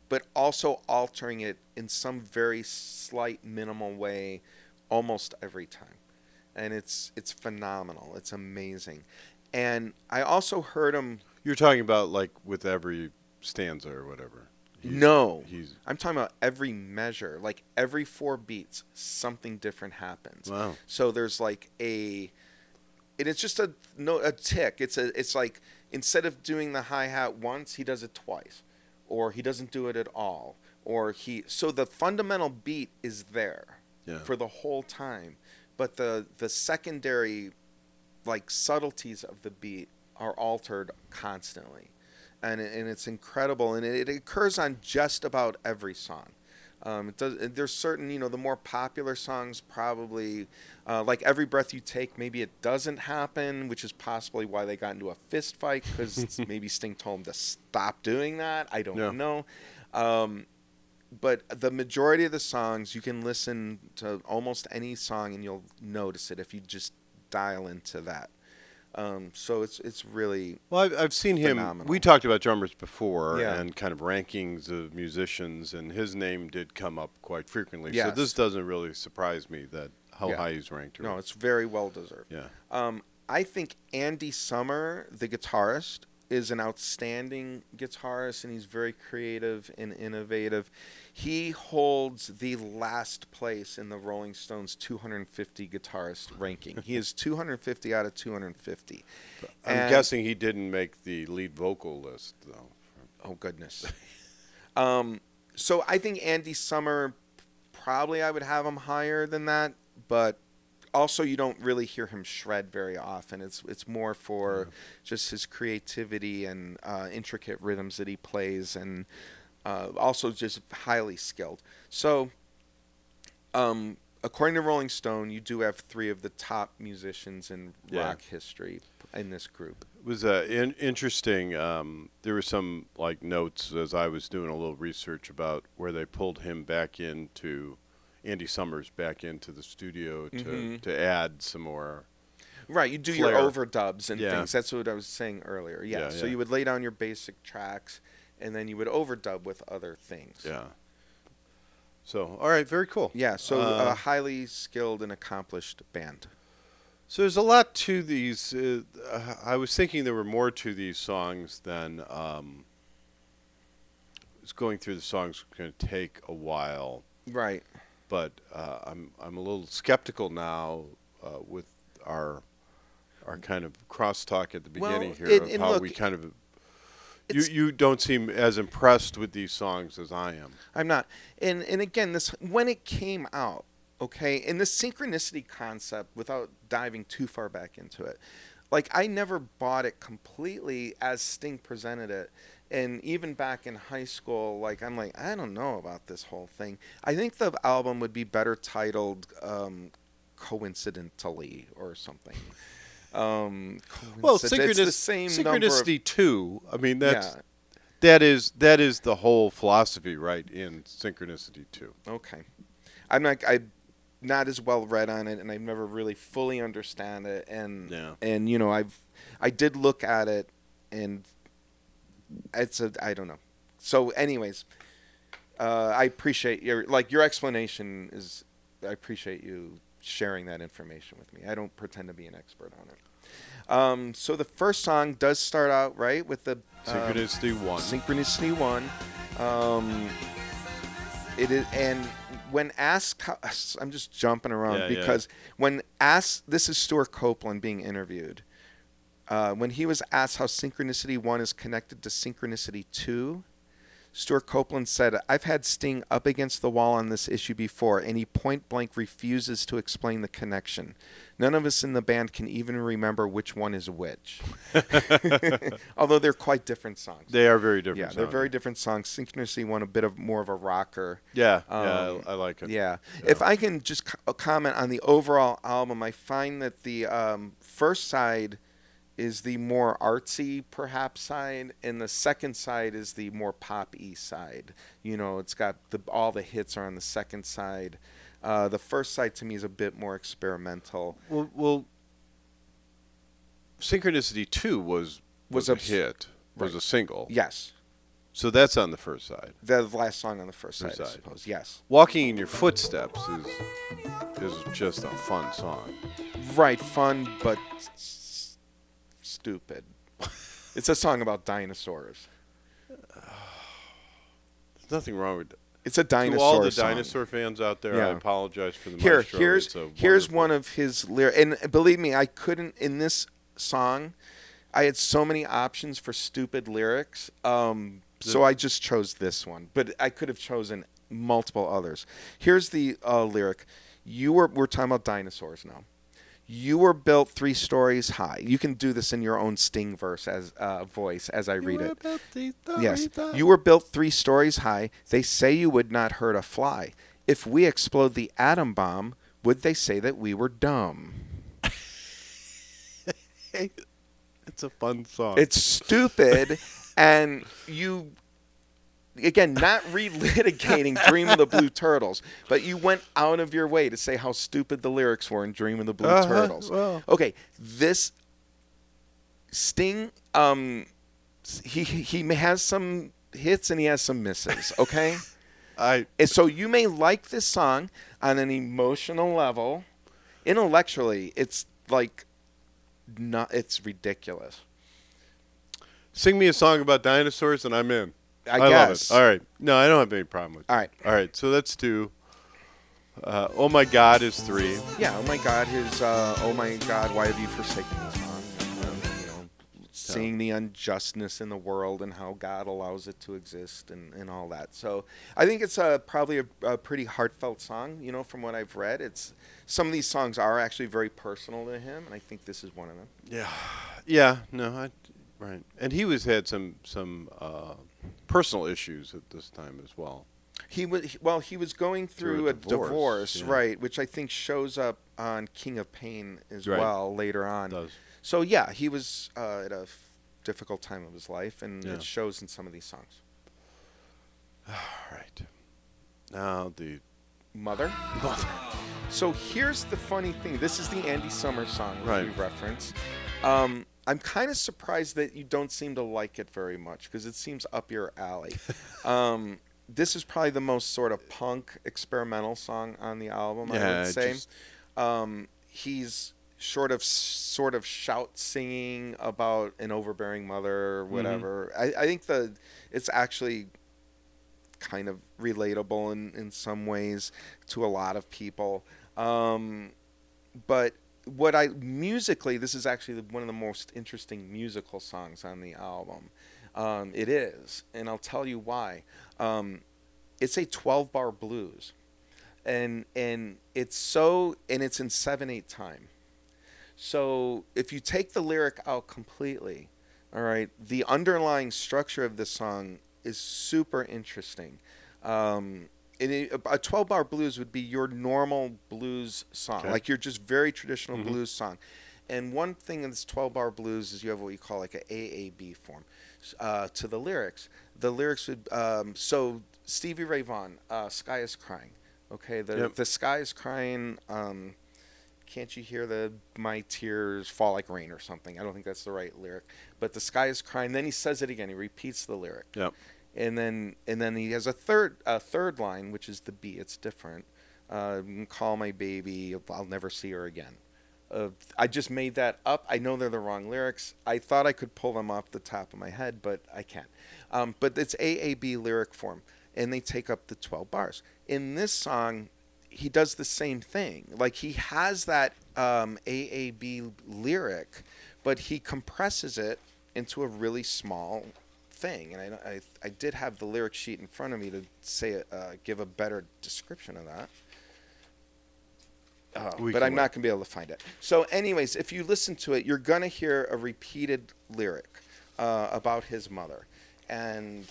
but also altering it in some very slight, minimal way almost every time. And it's phenomenal. It's amazing. And I also heard him... You're talking about like with every stanza or whatever? I'm talking about every measure. Like every 4 beats, something different happens. Wow. So there's like and it's just a tick. It's like instead of doing the hi-hat once, he does it twice. Or he doesn't do it at all. So the fundamental beat is there for the whole time. But the secondary like subtleties of the beat are altered constantly. And it's incredible. And it occurs on just about every song. There's certain, the more popular songs probably, like Every Breath You Take, maybe it doesn't happen, which is possibly why they got into a fist fight, because maybe Sting told him to stop doing that. I don't know. But the majority of the songs, you can listen to almost any song and you'll notice it if you just dial into that. So it's really I've seen phenomenal. him. We talked about drummers before and kind of rankings of musicians, and his name did come up quite frequently. Yes. So this doesn't really surprise me that how high he's ranked. No, it's very well deserved. Yeah. I think Andy Summer, the guitarist, is an outstanding guitarist, and he's very creative and innovative. He holds the last place in the Rolling Stones 250 guitarist ranking. He is 250 out of 250. I'm guessing he didn't make the lead vocal list, though. Oh, goodness. So I think Andy Summer, probably I would have him higher than that, but also you don't really hear him shred very often. It's more for just his creativity and intricate rhythms that he plays, and also just highly skilled. So according to Rolling Stone, you do have 3 of the top musicians in rock history in this group. It was interesting. There were some like notes as I was doing a little research about where they pulled him back into Andy Summers back into the studio to add some more. Right, you do flair. your overdubs and things. That's what I was saying earlier. Yeah. So you would lay down your basic tracks, and then you would overdub with other things. Yeah. So, all right, very cool. Yeah, so a highly skilled and accomplished band. So there's a lot to these. I was thinking there were more to these songs than going through the songs was going to take a while. Right. But I'm a little skeptical now with our kind of crosstalk at the beginning here of how we kind of. You don't seem as impressed with these songs as I am. I'm not. And again, when it came out, okay, and the synchronicity concept, without diving too far back into it, like I never bought it completely as Sting presented it. And even back in high school, like I'm like, I don't know about this whole thing. I think the album would be better titled Coincidentally or something. Well, It's the same Synchronicity 2. I mean, Yeah. that is the whole philosophy, right? In Synchronicity 2. Okay. I'm not as well read on it, and I've never really fully understand it. And I did look at it, and I don't know. So, anyways, I appreciate your explanation is. I appreciate you sharing that information with me. I don't pretend to be an expert on it. So the first song does start out right with the Synchronicity 1. Synchronicity 1. It is, and when asked, I'm just jumping around because when asked, this is Stewart Copland being interviewed. When he was asked how Synchronicity 1 is connected to Synchronicity 2, Stewart Copland said, "I've had Sting up against the wall on this issue before, and he point-blank refuses to explain the connection. None of us in the band can even remember which one is which." Although they're quite different songs. They are very different songs. They're very different songs. Synchronicity 1, a bit of more of a rocker. Yeah, I like it. Yeah. If I can just comment on the overall album, I find that the first side is the more artsy, perhaps, side, and the second side is the more pop-y side. It's got all the hits are on the second side. The first side, to me, is a bit more experimental. Well Synchronicity 2 was a hit, was a single. Yes. So that's on the first side. The last song on the first side, I suppose. Yes. Walking in Your Footsteps is just a fun song. Right, fun, but stupid. It's a song about dinosaurs. There's nothing wrong with it. It's a dinosaur To all the song. dinosaur fans out there, I apologize for the Maestro. Here's one of his lyrics. And believe me, I couldn't, in this song, I had so many options for stupid lyrics. So I just chose this one. But I could have chosen multiple others. Here's the lyric. We're talking about dinosaurs now. You were built 3 stories high. You can do this in your own Sting verse as voice as I read it. Yes. You were built 3 stories high. They say you would not hurt a fly. If we explode the atom bomb, would they say that we were dumb? It's a fun song. It's stupid, and you... Again, not relitigating Dream of the Blue Turtles, but you went out of your way to say how stupid the lyrics were in Dream of the Blue Turtles. Well. Okay, this Sting, he has some hits and he has some misses, okay? And so you may like this song on an emotional level. Intellectually, it's it's ridiculous. Sing me a song about dinosaurs and I'm in. I guess. Love it. All right. No, I don't have any problem with it. All right. So let's do Oh My God is 3. Yeah, Oh My God is Oh My God, Why Have You Forsaken Me song? Seeing the unjustness in the world and how God allows it to exist and all that. So I think it's probably a pretty heartfelt song, from what I've read. Some of these songs are actually very personal to him, and I think this is one of them. Yeah. Yeah, no, right. And he had some personal issues at this time as well. He was going through a divorce, right, which I think shows up on King of Pain as well later on. It does. So yeah, he was at a difficult time of his life, and it shows in some of these songs. All right. Now the Mother. So here's the funny thing. This is the Andy Summers song that we referenced. I'm kind of surprised that you don't seem to like it very much because it seems up your alley. This is probably the most sort of punk experimental song on the album, I would say. He's sort of shout singing about an overbearing mother or whatever. Mm-hmm. I think it's actually kind of relatable in some ways to a lot of people. But musically, this is actually one of the most interesting musical songs on the album. It is, and I'll tell you why. It's a 12-bar blues, and it's in 7/8 time. So if you take the lyric out completely, all right, the underlying structure of this song is super interesting. A 12-bar blues would be your normal blues song, like your just very traditional blues song. And one thing in this 12-bar blues is you have what you call like an AAB form to the lyrics. The lyrics would so Stevie Ray Vaughan, "Sky is Crying." Okay, the sky is crying. Can't you hear my tears fall like rain or something? I don't think that's the right lyric. But the sky is crying. Then he says it again. He repeats the lyric. Yep. And then he has a third line, which is the B. It's different. Call my baby. I'll never see her again. I just made that up. I know they're the wrong lyrics. I thought I could pull them off the top of my head, but I can't. But it's AAB lyric form, and they take up the 12 bars. In this song, he does the same thing. Like, he has that AAB lyric, but he compresses it into a really small thing. And I did have the lyric sheet in front of me to say give a better description of that. But I'm not going to be able to find it. So anyways, if you listen to it, you're going to hear a repeated lyric about his mother. And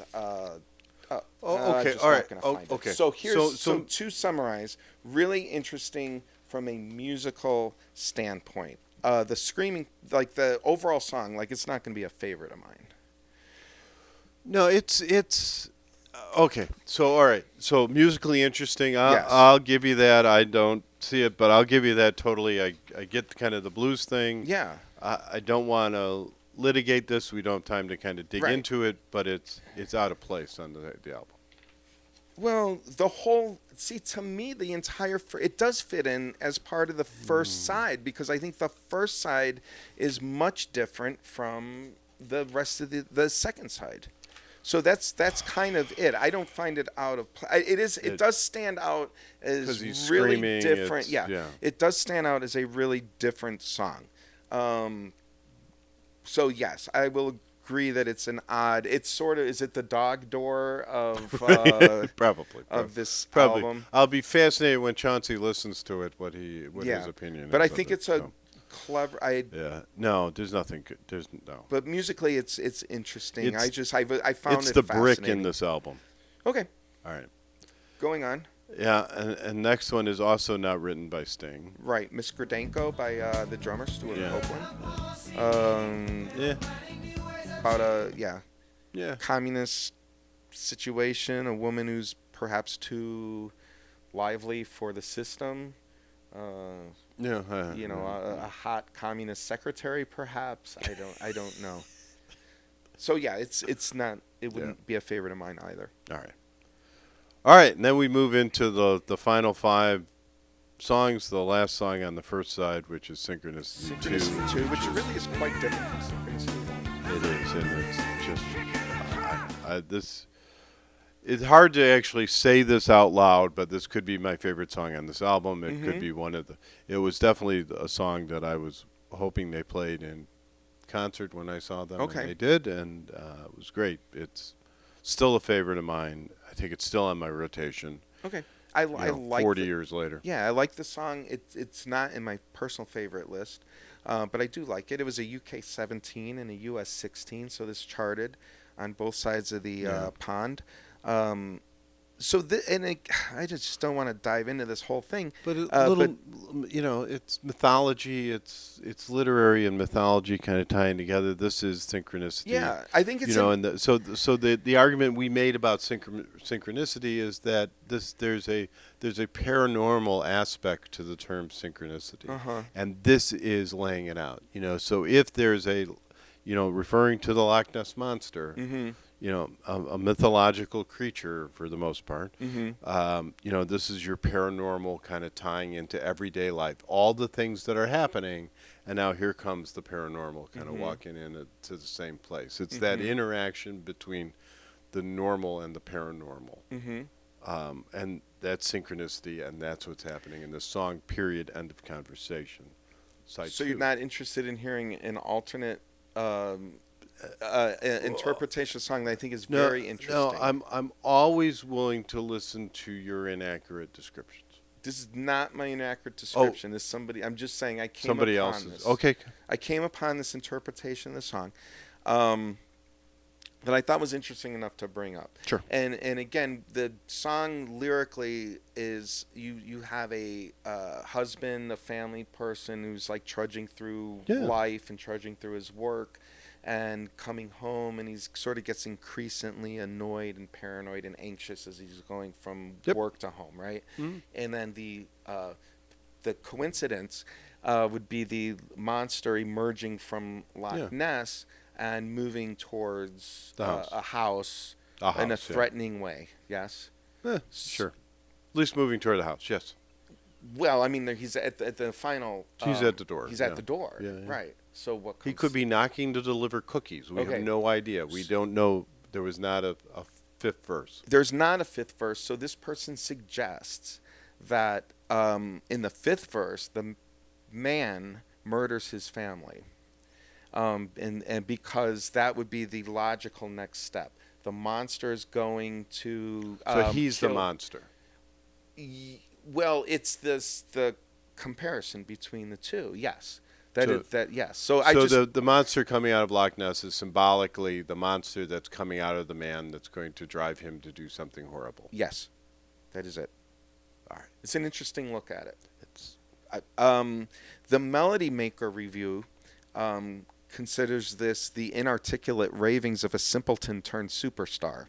okay, all right. Okay. So here's to summarize, really interesting from a musical standpoint. The screaming, like the overall song, like it's not going to be a favorite of mine. No, it's okay. So all right. So musically interesting. Yes. I'll give you that. I don't see it, but I'll give you that totally. I get kind of the blues thing. Yeah. I don't want to litigate this. We don't have time to kind of dig into it, but it's out of place on the album. Well, to me, the entire, it does fit in as part of the first side, because I think the first side is much different from the rest of the second side. So that's kind of it. I don't find it out of place. It does stand out as really different. Yeah, it does stand out as a really different song. So yes, I will agree that it's an odd. It's sort of, is it the dog door of probably of this probably. album? I'll be fascinated when Chauncey listens to it. What his opinion is. But I think it's a clever. No, there's nothing. There's no. But musically, it's interesting. I found it's it the fascinating. brick in this album. Okay. All right. Going on. Yeah, and next one is also not written by Sting. Right, Miss Gradenko by the drummer Stewart Copland. About a communist situation, a woman who's perhaps too lively for the system. A hot communist secretary, perhaps. I don't know. So yeah, it's not. It wouldn't be a favorite of mine either. All right, and then we move into the final 5 songs. The last song on the first side, which is Synchronicity 2, which really is quite different from Synchronicity 1. It is, and it's just it's hard to actually say this out loud, but this could be my favorite song on this album. It could be one of the. It was definitely a song that I was hoping they played in concert when I saw them. Okay. And they did, and it was great. It's still a favorite of mine. I think it's still on my rotation. Okay. I like 40 years later. Yeah, I like the song. It's not in my personal favorite list, but I do like it. It was a UK 17 and a US 16, so this charted on both sides of the pond. I just don't want to dive into this whole thing. But it's mythology. It's literary and mythology kind of tying together. This is Synchronicity. Yeah, I think it's so the argument we made about synchronicity is that there's a paranormal aspect to the term synchronicity, and this is laying it out. So if there's referring to the Loch Ness monster. A mythological creature for the most part. This is your paranormal kind of tying into everyday life. All the things that are happening, and now here comes the paranormal kind of walking in to the same place. It's that interaction between the normal and the paranormal. And that's synchronicity, and that's what's happening in this song, period, end of conversation. Side 2. You're not interested in hearing an alternate interpretation of the song that I think is very interesting. No, I'm always willing to listen to your inaccurate descriptions. This is not my inaccurate description. This is somebody. I'm just saying I came somebody upon else's. this. Okay. I came upon this interpretation of the song. that I thought was interesting enough to bring up. Sure. And again, the song lyrically is you have a husband, a family person who's like trudging through life and trudging through his work and coming home, and he's sort of gets increasingly annoyed and paranoid and anxious as he's going from work to home, right? Mm-hmm. And then the coincidence would be the monster emerging from Loch Ness and moving towards a house in a threatening way. Yes. Sure. At least moving toward the house. Yes. Well, I mean, he's at the final. He's at the door. He's at the door. Yeah. Right. So what? He could be knocking to deliver cookies. We have no idea. We don't know. There was not a fifth verse. There's not a fifth verse. So this person suggests that in the fifth verse, the man murders his family. And because that would be the logical next step. The monster is going to so he's the monster. Well, it's the comparison between the two. Yes. Yes. So the monster coming out of Loch Ness is symbolically the monster that's coming out of the man that's going to drive him to do something horrible. Yes. That is it. All right. It's an interesting look at it. The Melody Maker review considers this the inarticulate ravings of a simpleton turned superstar.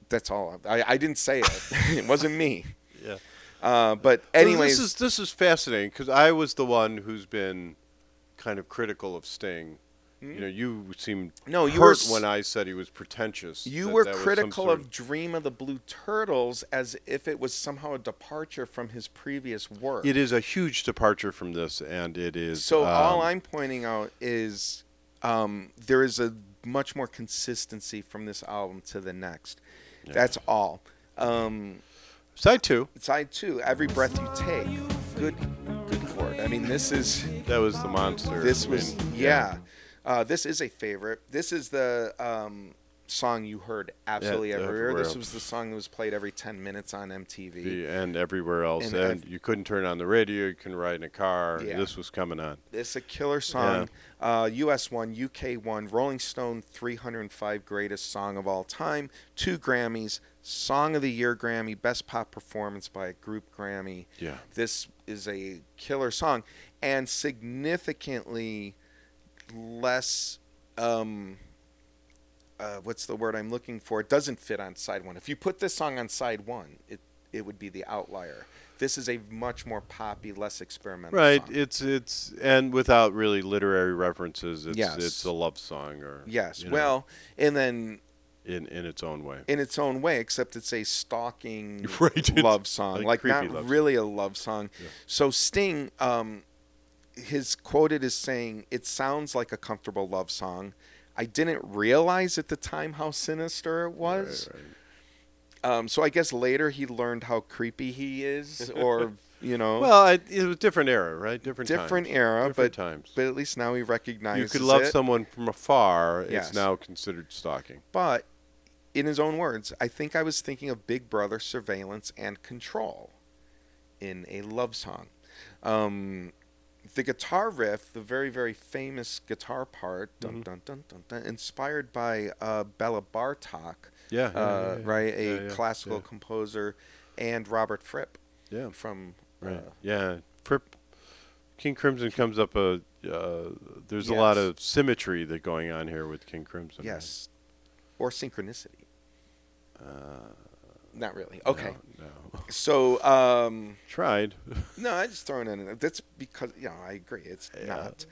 That's all. I didn't say it. It wasn't me. Yeah. But anyways, well, this is fascinating because I was the one who's been kind of critical of Sting. You know, you seemed hurt when I said he was pretentious. You were critical of Dream of the Blue Turtles as if it was somehow a departure from his previous work. It is a huge departure from this, and it is. So all I'm pointing out is there is a much more consistency from this album to the next. Yeah. That's all. Side two. Every Breath You Take. Good Lord. I mean, this is. That was the monster. This was this is a favorite. This is the song you heard absolutely everywhere. This was the song that was played every 10 minutes on MTV. And everywhere else. And you couldn't turn on the radio. You couldn't ride in a car. Yeah. This was coming on. It's a killer song. Yeah. US 1, UK 1, Rolling Stone 305 Greatest Song of All Time, 2 Grammys, Song of the Year Grammy, Best Pop Performance by a Group Grammy. Yeah. This is a killer song. And significantly less what's the word I'm looking for? It doesn't fit on side one. If you put this song on side one, it would be the outlier. This is a much more poppy, less experimental song. It's and without really literary references, it's a love song well, and then in its own way. In its own way, except it's a stalking love song, like not really a love song. Yeah. So Sting his quoted as saying, "It sounds like a comfortable love song. I didn't realize at the time how sinister it was." Right. So I guess later he learned how creepy he is, or Well, it was a different era, right? Different era, but at least now he recognizes it. You could love someone from afar. Yes. It's now considered stalking. But in his own words, I think I was thinking of Big Brother surveillance and control in a love song. The guitar riff, the very, very famous guitar part, dun, dun, dun, dun, dun, inspired by Bela Bartok, a classical composer, and Robert Fripp. Yeah. From Fripp. King Crimson comes up. There's a lot of symmetry that going on here with King Crimson. Yes, or synchronicity. Not really. Okay. No. So tried. No, I just throwing it in. That's because I agree. It's not.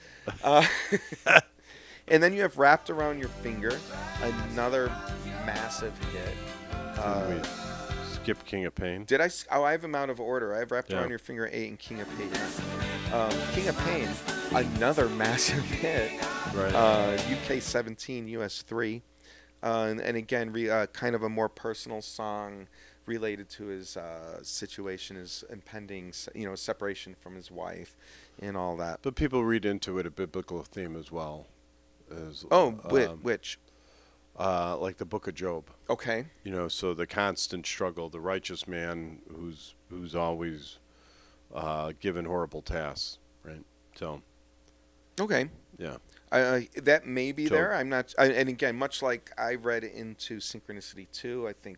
And then you have Wrapped Around Your Finger, another massive hit. Skip King of Pain. Did I? Oh, I have them out of order. I have Wrapped Around Your Finger 8 and King of Pain 9. King of Pain, another massive hit. Right. UK 17, US 3. And again, kind of a more personal song related to his situation, his impending, separation from his wife, and all that. But people read into it a biblical theme as well. Which? Like the Book of Job. Okay. So the constant struggle, the righteous man who's always given horrible tasks, right? So. Okay. Yeah. That may be So- there. I'm not. And again, much like I read into Synchronicity 2, I think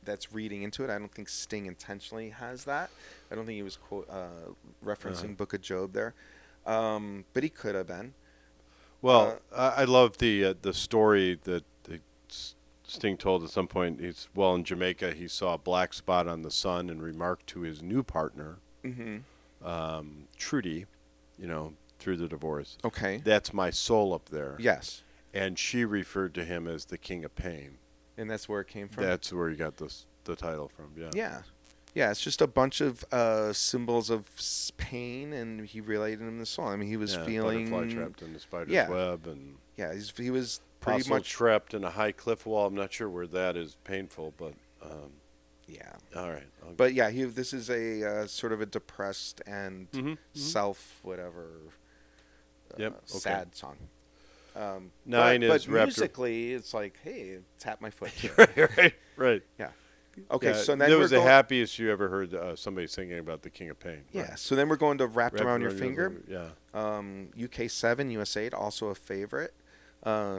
that's reading into it. I don't think Sting intentionally has that. I don't think he was referencing Book of Job there, but he could have been. Well, I love the story that Sting told at some point. He's in Jamaica. He saw a black spot on the sun and remarked to his new partner, Trudy, through the divorce. Okay. That's my soul up there. Yes. And she referred to him as the King of Pain. And that's where it came from. That's where he got the title from. Yeah. Yeah. Yeah, it's just a bunch of symbols of pain, and he related them to the song. I mean, he was feeling butterfly trapped in the spider's web, and he was pretty much trapped in a high cliff wall. I'm not sure where that is painful, but all right. But yeah, this is a sort of a depressed and self whatever sad song. 9 but is wrapped musically, it's like, hey, tap my foot. right. Yeah. Okay, Yeah, so then that was the happiest you ever heard somebody singing about the King of Pain. Yeah, right. so then we're going to Wrapped Around Your Finger. Yeah. UK 7, US 8, also a favorite.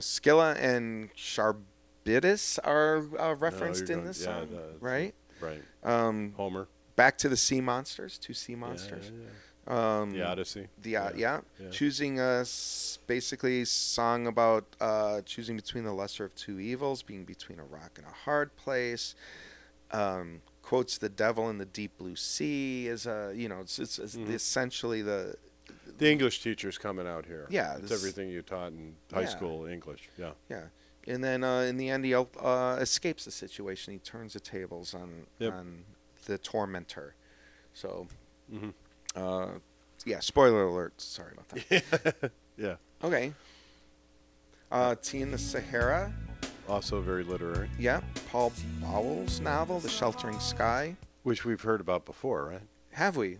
Scylla and Charybdis are referenced in this song, right? Right. Homer. Back to the Sea Monsters, 2 Sea Monsters. The Odyssey. Choosing basically song about choosing between the lesser of two evils, being between a rock and a hard place. Quotes the devil in the deep blue sea is it's essentially the English teacher's coming out here. Yeah, it's everything you taught in high school English. Yeah. Yeah, and then in the end he escapes the situation. He turns the tables on the tormentor. So, spoiler alert. Sorry about that. Yeah. Okay. Tea in the Sahara. Also very literary. Yeah, Paul Bowles' novel, The Sheltering Sky. Which we've heard about before, right? Have we?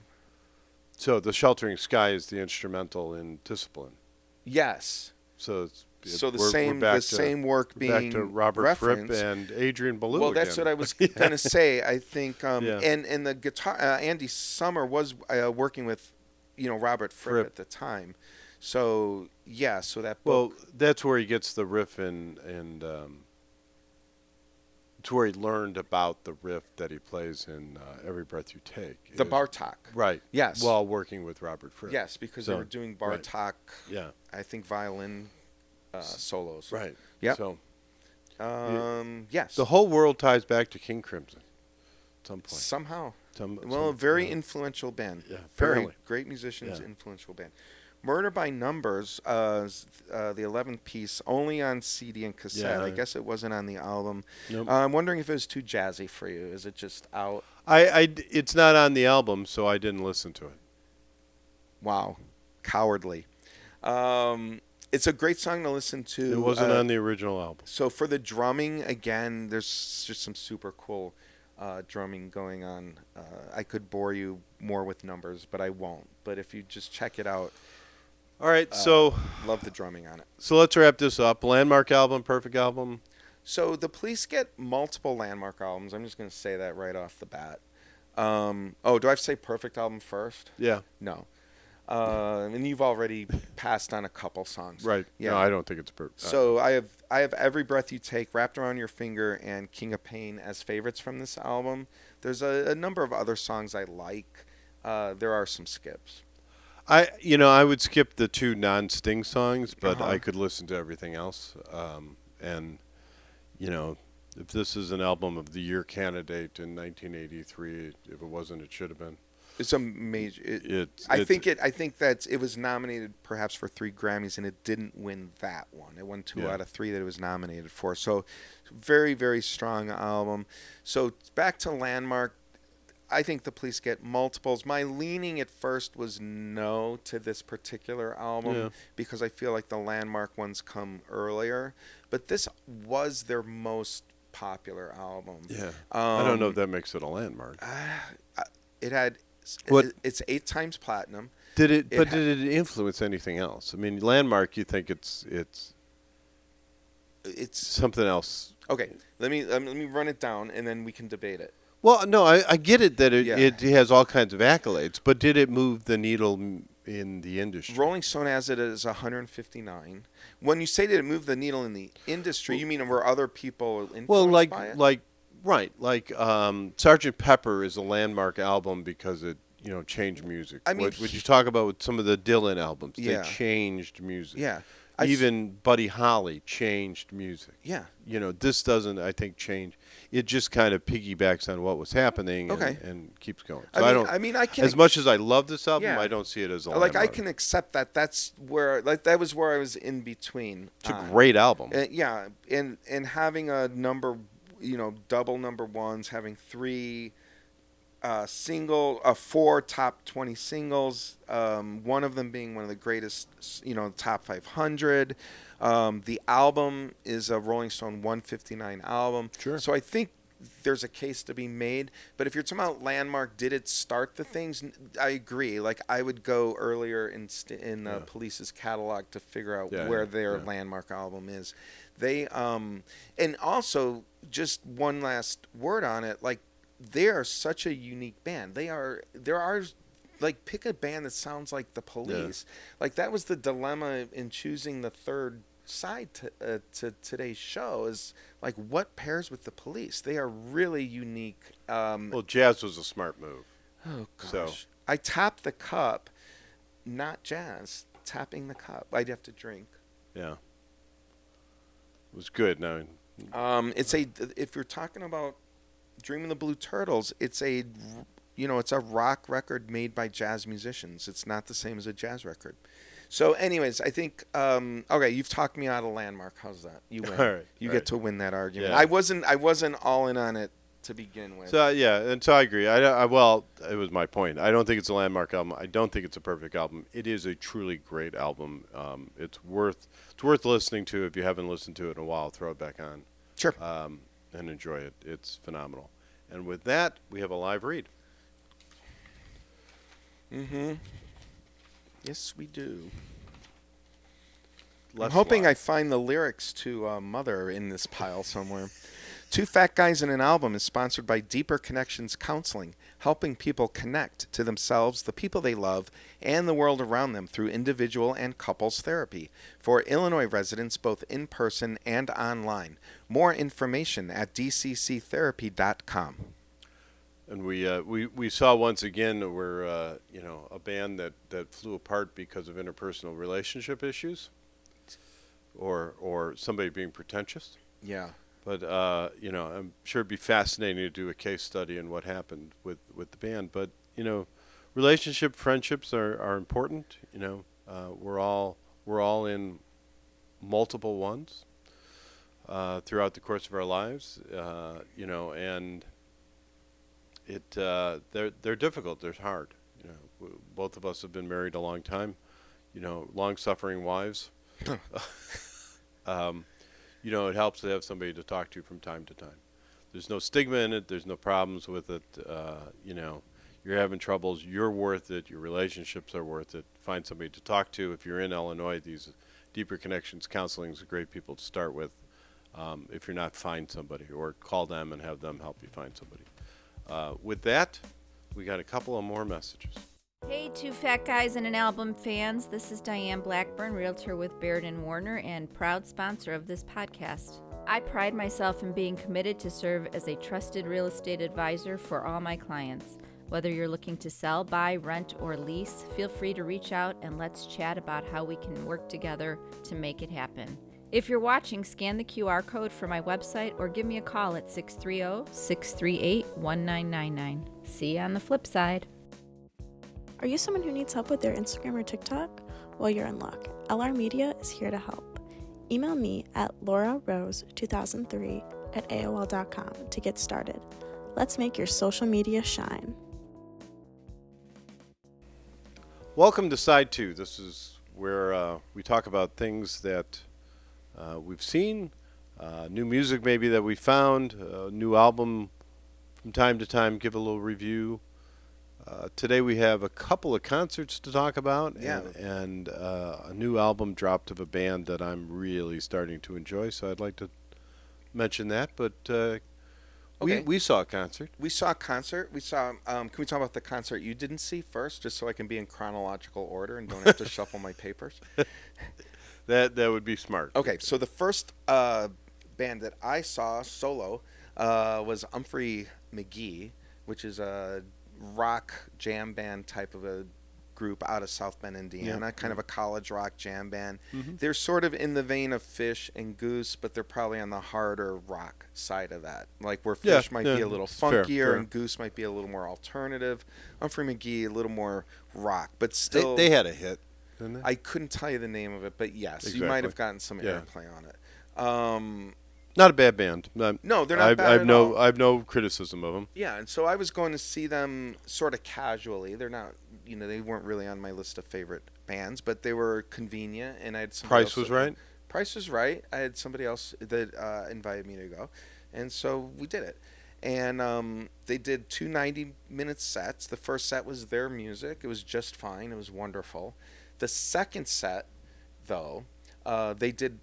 So The Sheltering Sky is the instrumental in Discipline. Yes. So the same work being back to Robert referenced. Fripp and Adrian Belew. Well, that's what I was going to say. I think, Yeah. and the guitar, Andy Summer was working with, Robert Fripp at the time. So so that book. Well, that's where he gets the riff and it's where he learned about the riff that he plays in Every Breath You Take. The Bartok. Right. Yes. While working with Robert Fripp. Yes, because they were doing Bartok. Right. Yeah. I think violin solos. Right. Yep. So. Yes. The whole world ties back to King Crimson at some point. Somehow. A very influential band. Yeah, very apparently. great musicians, influential band. Murder by Numbers, the 11th piece, only on CD and cassette. Yeah. I guess it wasn't on the album. Nope. I'm wondering if it was too jazzy for you. Is it just out? It's not on the album, so I didn't listen to it. Wow. Cowardly. It's a great song to listen to. It wasn't on the original album. So for the drumming, again, there's just some super cool drumming going on. I could bore you more with numbers, but I won't. But if you just check it out. All right, so love the drumming on it. So let's wrap this up. Landmark album, perfect album. So the Police get multiple Landmark albums. I'm just going to say that right off the bat. Do I have to say perfect album first? Yeah. No. And you've already passed on a couple songs. Right. Yeah. No, I don't think it's perfect. So I have Every Breath You Take, Wrapped Around Your Finger, and King of Pain as favorites from this album. There's a number of other songs I like. There are some skips. I would skip the 2 non-Sting songs, but I could listen to everything else. If this is an album of the year candidate in 1983, if it wasn't, it should have been. It's a major. I think that it was nominated perhaps for 3 Grammys, and it didn't win that one. It won 2 out of 3 that it was nominated for. So, very, very strong album. So back to Landmark. I think the Police get multiples. My leaning at first was no to this particular album because I feel like the Landmark ones come earlier. But this was their most popular album. Yeah. I don't know if that makes it a Landmark. It had... It's 8 times platinum. Did it influence anything else? I mean, Landmark, you think it's something else. Okay, let me run it down, and then we can debate it. Well, no, I get it that it has all kinds of accolades, but did it move the needle in the industry. Rolling Stone has it as 159. When you say that it moved the needle in the industry, you mean were other people influenced by it? Like Sgt. Pepper is a landmark album because it changed music. I mean, would you talk about with some of the Dylan albums? Yeah. They changed music. Yeah. Even Buddy Holly changed music. Yeah. This doesn't, I think, change. It just kind of piggybacks on what was happening and keeps going. So I can. As much as I love this album, Yeah. I don't see it as a Like, I landmark. can accept that. That's where, that was where I was in between. It's a great album. Yeah. And having a number, double number ones, having 3 4 top 20 singles, one of them being one of the greatest, top 500. The album is a Rolling Stone 159 album. Sure. So I think there's a case to be made. But if you're talking about landmark, did it start the things? I agree. Like, I would go earlier in the Police's catalog to figure out where their landmark album is. They and also, just one last word on it, like, they are such a unique band. There are like, pick a band that sounds like the Police. Yeah. Like, that was the dilemma in choosing the third side to today's show, is like, what pairs with the Police? They are really unique. Well, jazz was a smart move. Oh gosh, so. I tapped the cup, not jazz. Tapping the cup, I'd have to drink. Yeah, it was good. Now, if you're talking about Dreaming the Blue Turtles, it's a rock record made by jazz musicians. It's not the same as a jazz record. So, anyways, I think okay, you've talked me out of landmark. How's that? You win. All right, you get to win that argument. Yeah. I wasn't all in on it to begin with. So and so I agree. Well, it was my point. I don't think it's a landmark album. I don't think it's a perfect album. It is a truly great album. It's worth listening to. If you haven't listened to it in a while, throw it back on. Sure. And enjoy it. It's phenomenal. And with that, we have a live read. Mm-hmm. Yes, we do. Less I'm hoping live. I find the lyrics to Mother in this pile somewhere. 2 Fat Guys in an Album is sponsored by Deeper Connections Counseling, helping people connect to themselves, the people they love, and the world around them through individual and couples therapy for Illinois residents both in person and online. More information at dcctherapy.com. And we saw once again where a band that flew apart because of interpersonal relationship issues, or somebody being pretentious. Yeah. But I'm sure it'd be fascinating to do a case study on what happened with the band. But friendships are important. We're all in multiple ones throughout the course of our lives. And they're difficult. They're hard. Both of us have been married a long time. Long-suffering wives. It helps to have somebody to talk to from time to time. There's no stigma in it. There's no problems with it. You're having troubles. You're worth it. Your relationships are worth it. Find somebody to talk to. If you're in Illinois, these Deeper Connections Counseling is a great people to start with. If you're not, find somebody or call them and have them help you find somebody. With that, we got a couple of more messages. Hey, 2 Fat Guys and an Album fans. This is Diane Blackburn, realtor with Baird & Warner and proud sponsor of this podcast. I pride myself in being committed to serve as a trusted real estate advisor for all my clients. Whether you're looking to sell, buy, rent, or lease, feel free to reach out and let's chat about how we can work together to make it happen. If you're watching, scan the QR code for my website or give me a call at 630-638-1999. See you on the flip side. Are you someone who needs help with their Instagram or TikTok? Well, you're in luck. LR Media is here to help. Email me at laurarose2003@aol.com to get started. Let's make your social media shine. Welcome to Side 2. This is where we talk about things that we've seen, new music maybe that we found, a new album from time to time, give a little review. Today we have a couple of concerts to talk about, and a new album dropped of a band that I'm really starting to enjoy, so I'd like to mention that. But Okay. We saw a concert. We saw a concert. We saw. Can we talk about the concert you didn't see first, just so I can be in chronological order and don't have to shuffle my papers? That would be smart. Okay, so the first band that I saw solo was Humphrey McGee, which is a rock jam band type of a group out of South Bend, Indiana, kind of a college rock jam band. They're sort of in the vein of Fish and Goose, but they're probably on the harder rock side of that. Like where Fish might be a little funkier fair. and Goose might be a little more alternative. Humphrey McGee a little more rock, but still They had a hit, didn't they? I couldn't tell you the name of it, but yes, Exactly. you might have gotten some airplay on it. Not a bad band. No, they're not bad at all. I have no criticism of them. Yeah, and so I was going to see them sort of casually. They're not, they weren't really on my list of favorite bands, but they were convenient, and I had somebody Price else was right? Price was right. I had somebody else that invited me to go, and so we did it. And they did 2 90-minute sets. The first set was their music. It was just fine. It was wonderful. The second set, though, they did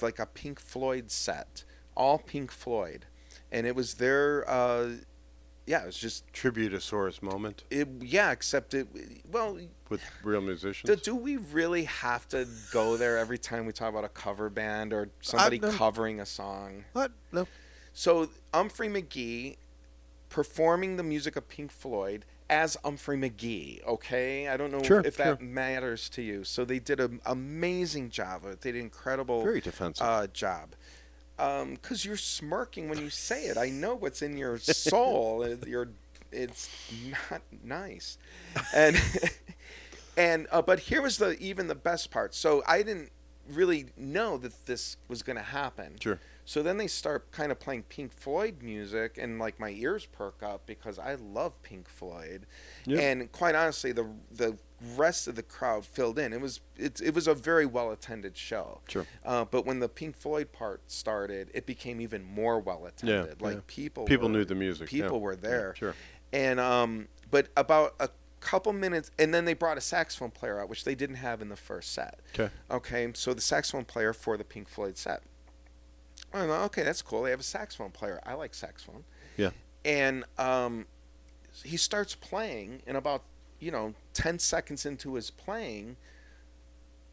like a Pink Floyd set, all Pink Floyd, and it was their it was just Tributosaurus moment except with real musicians. do we really have to go there every time we talk about a cover band or somebody covering a song? What? No. So Humphrey McGee performing the music of Pink Floyd as Humphrey McGee, okay? I don't know if that matters to you. So they did an amazing job. They did an incredible Very defensive. job. Because you're smirking when you say it. I know what's in your soul. It's not nice. And but here was even the best part. So I didn't really know that this was going to happen. Sure. So then they start kind of playing Pink Floyd music, and like my ears perk up because I love Pink Floyd. Yep. And quite honestly, the rest of the crowd filled in. It was a very well attended show. Sure. But when the Pink Floyd part started, it became even more well attended. Yeah. Like people knew the music. People were there. Yeah, sure. And but about a couple minutes, and then they brought a saxophone player out, which they didn't have in the first set. Okay. So the saxophone player for the Pink Floyd set. I'm like, okay, that's cool. They have a saxophone player. I like saxophone. Yeah. And he starts playing, and about 10 seconds into his playing,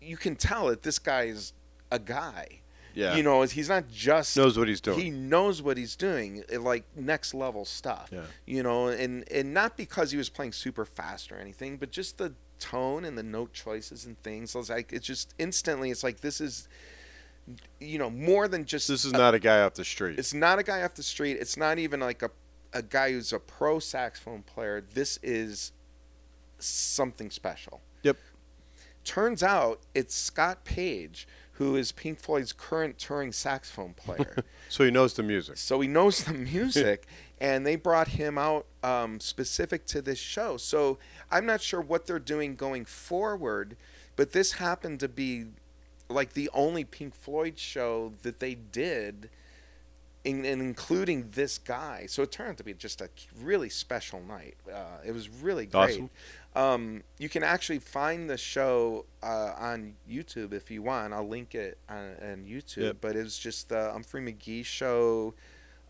you can tell that this guy is a guy. Yeah. He's not just knows what he's doing. He knows what he's doing, like next level stuff. Yeah. And not because he was playing super fast or anything, but just the tone and the note choices and things. It's like it's like this is more than just this is not a guy off the street. It's not a guy off the street. It's not even like a guy who's a pro saxophone player. This is something special. Yep. Turns out it's Scott Page, who is Pink Floyd's current touring saxophone player. So he knows the music. And they brought him out specific to this show. So I'm not sure what they're doing going forward, but this happened to be like the only Pink Floyd show that they did, and including this guy. So it turned out to be just a really special night. It was really great. Awesome. You can actually find the show on YouTube if you want. I'll link it on YouTube. Yep. But it was just the Humphrey McGee show.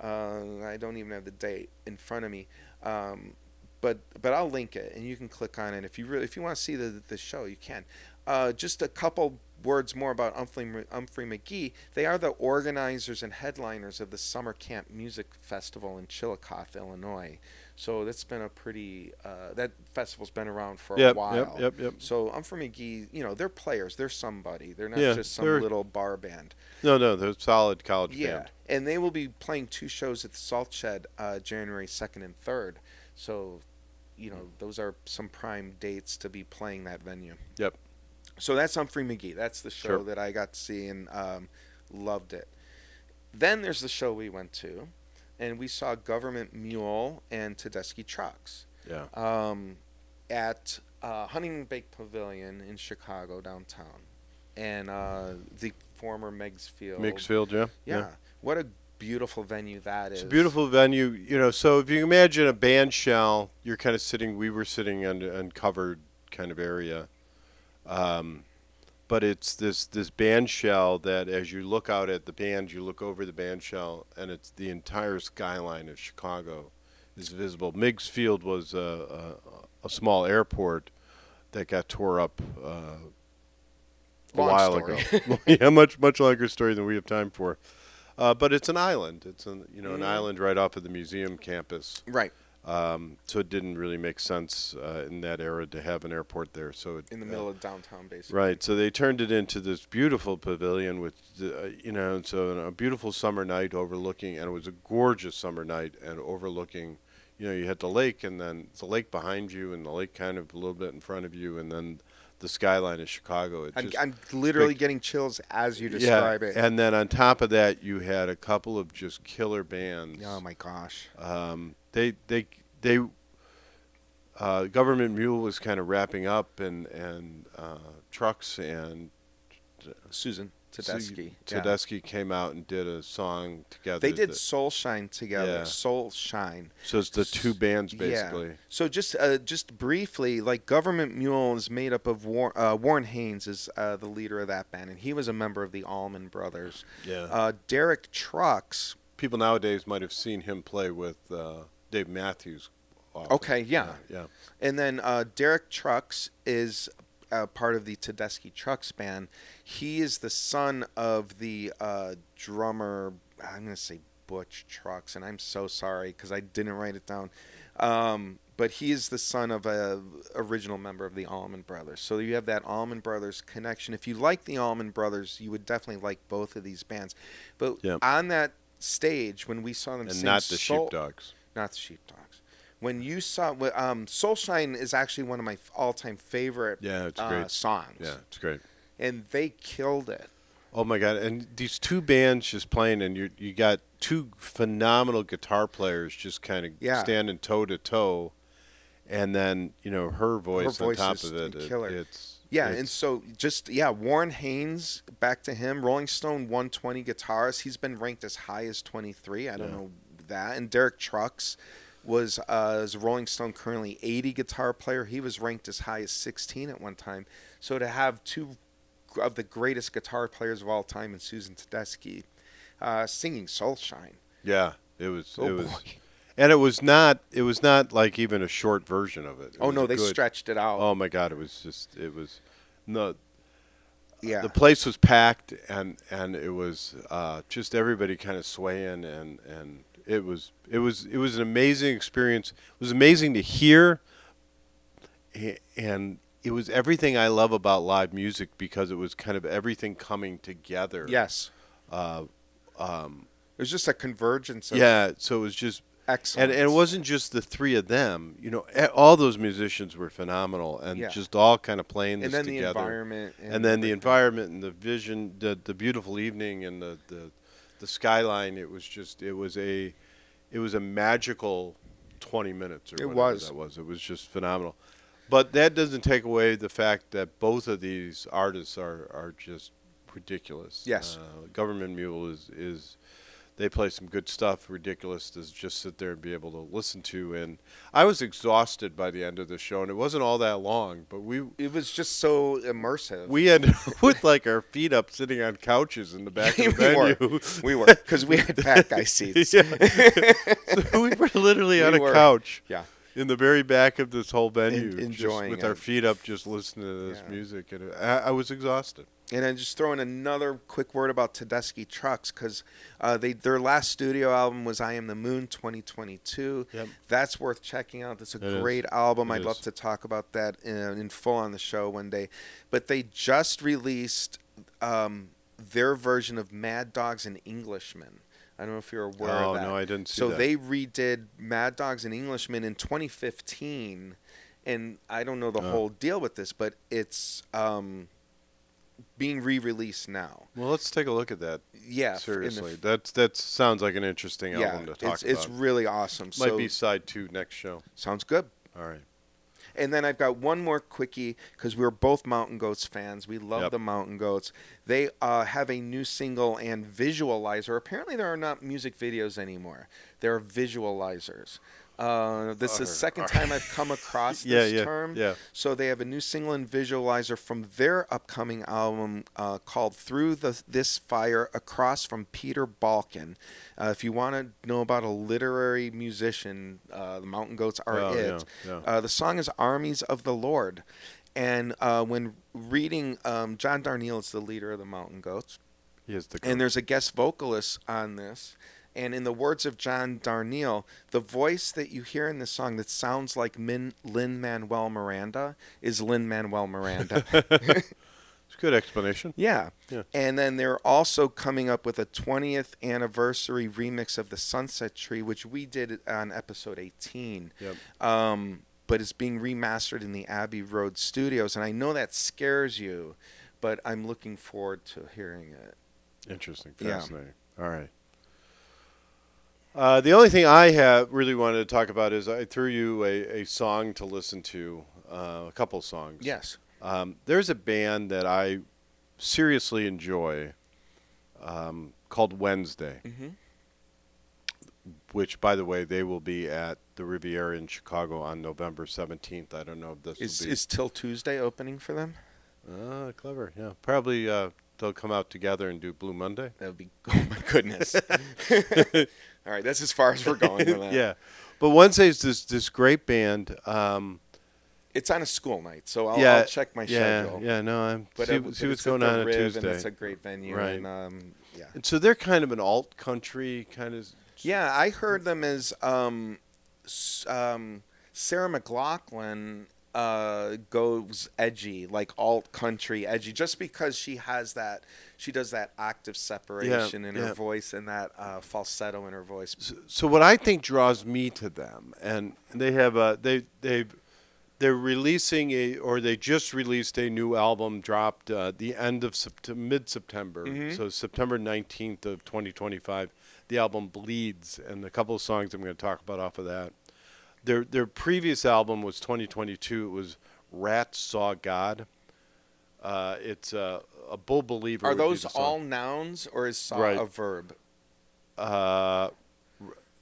I don't even have the date in front of me. But I'll link it, and you can click on it if you want to see the show. You can. Just a couple words more about Humphrey McGee. They are the organizers and headliners of the Summer Camp Music Festival in Chillicothe, Illinois. So that's been a pretty that festival's been around for a while. Yep. So Humphrey McGee, they're players. They're somebody. They're not just some little bar band. No, they're a solid college band. And they will be playing 2 shows at the Salt Shed January 2nd and 3rd. So, those are some prime dates to be playing that venue. Yep. So that's Humphrey McGee. That's the show that I got to see and loved it. Then there's the show we went to, and we saw Government Mule and Tedeschi Trucks. Yeah. At Huntington Bake Pavilion in Chicago downtown, and the former Meigs Field. Yeah. What a beautiful venue that is. It's a beautiful venue. So if you imagine a band shell, you're kind of we were sitting on covered kind of area. But but it's this band shell that as you look out at the band, you look over the band shell, and it's the entire skyline of Chicago is visible. Meigs Field was a small airport that got tore up a while ago. Yeah, much longer story than we have time for. But it's an island. It's an island right off of the museum campus. Right. So it didn't really make sense in that era to have an airport there. So in the middle of downtown, basically. Right. So they turned it into this beautiful pavilion with, so a beautiful summer night overlooking, and it was a gorgeous summer night and overlooking. You had the lake, and then the lake behind you, and the lake kind of a little bit in front of you, and then the skyline of Chicago. I'm literally getting chills as you describe it. And then on top of that, you had a couple of just killer bands. Oh my gosh. Government Mule was kind of wrapping up, and Trucks and Susan Tedeschi. Tedeschi came out and did a song together. They did Soul Shine together. Yeah. Soul Shine. So it's the two bands basically. Yeah. So just briefly, like Government Mule is made up of Warren Haynes is the leader of that band, and he was a member of the Allman Brothers. Yeah. Derek Trucks. People nowadays might have seen him play with Dave Matthews. Often. Okay. Yeah. And then Derek Trucks is part of the Tedeschi Trucks band. He is the son of the drummer, I'm going to say Butch Trucks, and I'm so sorry because I didn't write it down. But he is the son of a original member of the Allman Brothers. So you have that Allman Brothers connection. If you like the Allman Brothers, you would definitely like both of these bands. But on that stage, when we saw them sing not the Sheepdogs. Not the Sheepdogs. When you saw Soul Shine is actually one of my all-time favorite it's great. songs. Yeah, it's great. And they killed it. Oh my God! And these two bands just playing, and you got two phenomenal guitar players just kind of standing toe to toe, and then her voice on top of it. And so Warren Haynes, back to him, Rolling Stone 120 guitarist. He's been ranked as high as 23. I don't know that. And Derek Trucks was as a Rolling Stone currently 80 guitar player. He was ranked as high as 16 at one time. So to have two of the greatest guitar players of all time, and Susan Tedeschi singing Soul Shine. Yeah, it was. And it was not like even a short version of it. They stretched it out. Oh my God, it was the place was packed, and it was just everybody kind of swaying, and it was an amazing experience. It was amazing to hear, and it was everything I love about live music because it was kind of everything coming together. Yes. It was just a convergence. So it was just excellent. And it wasn't just the three of them. All those musicians were phenomenal, and just all kind of playing this together. And then the environment. And then the environment and the vision, the beautiful evening and the skyline. It was a magical 20 minutes or whatever that was. It was just phenomenal. But that doesn't take away the fact that both of these artists are just ridiculous. Yes. Government Mule is they play some good stuff, ridiculous to just sit there and be able to listen to. And I was exhausted by the end of the show, and it wasn't all that long, but it was just so immersive. We ended with like our feet up sitting on couches in the back of the venue. We were, because we had fat guy seats. So we were literally on a couch. Yeah. In the very back of this whole venue, enjoying with our feet up, just listening to this music, and I was exhausted. And then just throw in another quick word about Tedeschi Trucks, because their last studio album was I Am the Moon 2022. Yep. That's worth checking out. That's a great album. I'd love to talk about that in full on the show one day. But they just released their version of Mad Dogs and Englishmen. I don't know if you're aware of that. Oh, no, I didn't see that. So they redid Mad Dogs and Englishmen in 2015, and I don't know the whole deal with this, but it's being re-released now. Well, let's take a look at that. Yeah. Seriously. That sounds like an interesting album to talk about. It's really awesome. Might be side 2 next show. Sounds good. All right. And then I've got one more quickie, because we're both Mountain Goats fans. We love the Mountain Goats. They have a new single and visualizer. Apparently there are not music videos anymore. There are visualizers. This is the second time I've come across this term. Yeah. So they have a new single and visualizer from their upcoming album called Through This Fire, Across from Peter Balkan. If you want to know about a literary musician, the Mountain Goats are it. Yeah. The song is Armies of the Lord. And when reading, John Darnielle is the leader of the Mountain Goats. He is the and there's a guest vocalist on this. And in the words of John Darnielle, the voice that you hear in this song that sounds like Lin-Manuel Miranda is Lin-Manuel Miranda. It's a good explanation. Yeah. Yeah. And then they're also coming up with a 20th anniversary remix of the Sunset Tree, which we did on episode 18. Yep. But it's being remastered in the Abbey Road studios. And I know that scares you, but I'm looking forward to hearing it. Interesting. Fascinating. Yeah. All right. The only thing I have really wanted to talk about is I threw you a song to listen to, a couple songs. Yes. There's a band that I seriously enjoy called Wednesday, which, by the way, they will be at the Riviera in Chicago on November 17th. I don't know if this will be... Is Till Tuesday opening for them? Clever, yeah. Probably they'll come out together and do Blue Monday. That would be... Oh, my goodness. All right, that's as far as we're going with that. Yeah. But Wednesday is this great band. It's on a school night, so I'll check my schedule. Yeah, no, but see what's going on Tuesday. And it's a great venue. Right. And, yeah. And so they're kind of an alt country kind of. Yeah, I heard them as Sarah McLachlan goes edgy, like alt country edgy, just because she does that octave separation in her voice and that falsetto in her voice. So what I think draws me to them, and they have they're releasing they just released a new album, dropped the end of mid-September, so September 19th of 2025. The album Bleeds, and a couple of songs I'm going to talk about off of that. Their previous album was 2022. It was Rat Saw God. It's a bull believer. Are those all nouns, or is saw a verb? I'm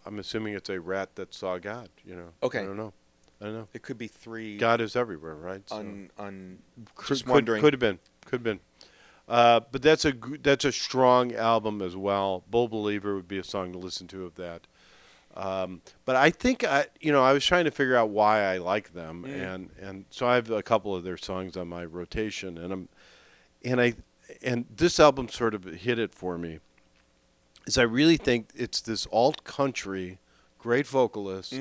assuming it's a rat that saw God. Okay. I don't know. It could be three. God is everywhere, right? So Just wondering. Could have been. But that's a strong album as well. Bull Believer would be a song to listen to of that. But I think I was trying to figure out why I like them, and so I have a couple of their songs on my rotation, and this album sort of hit it for me. Is I really think it's this alt country, great vocalist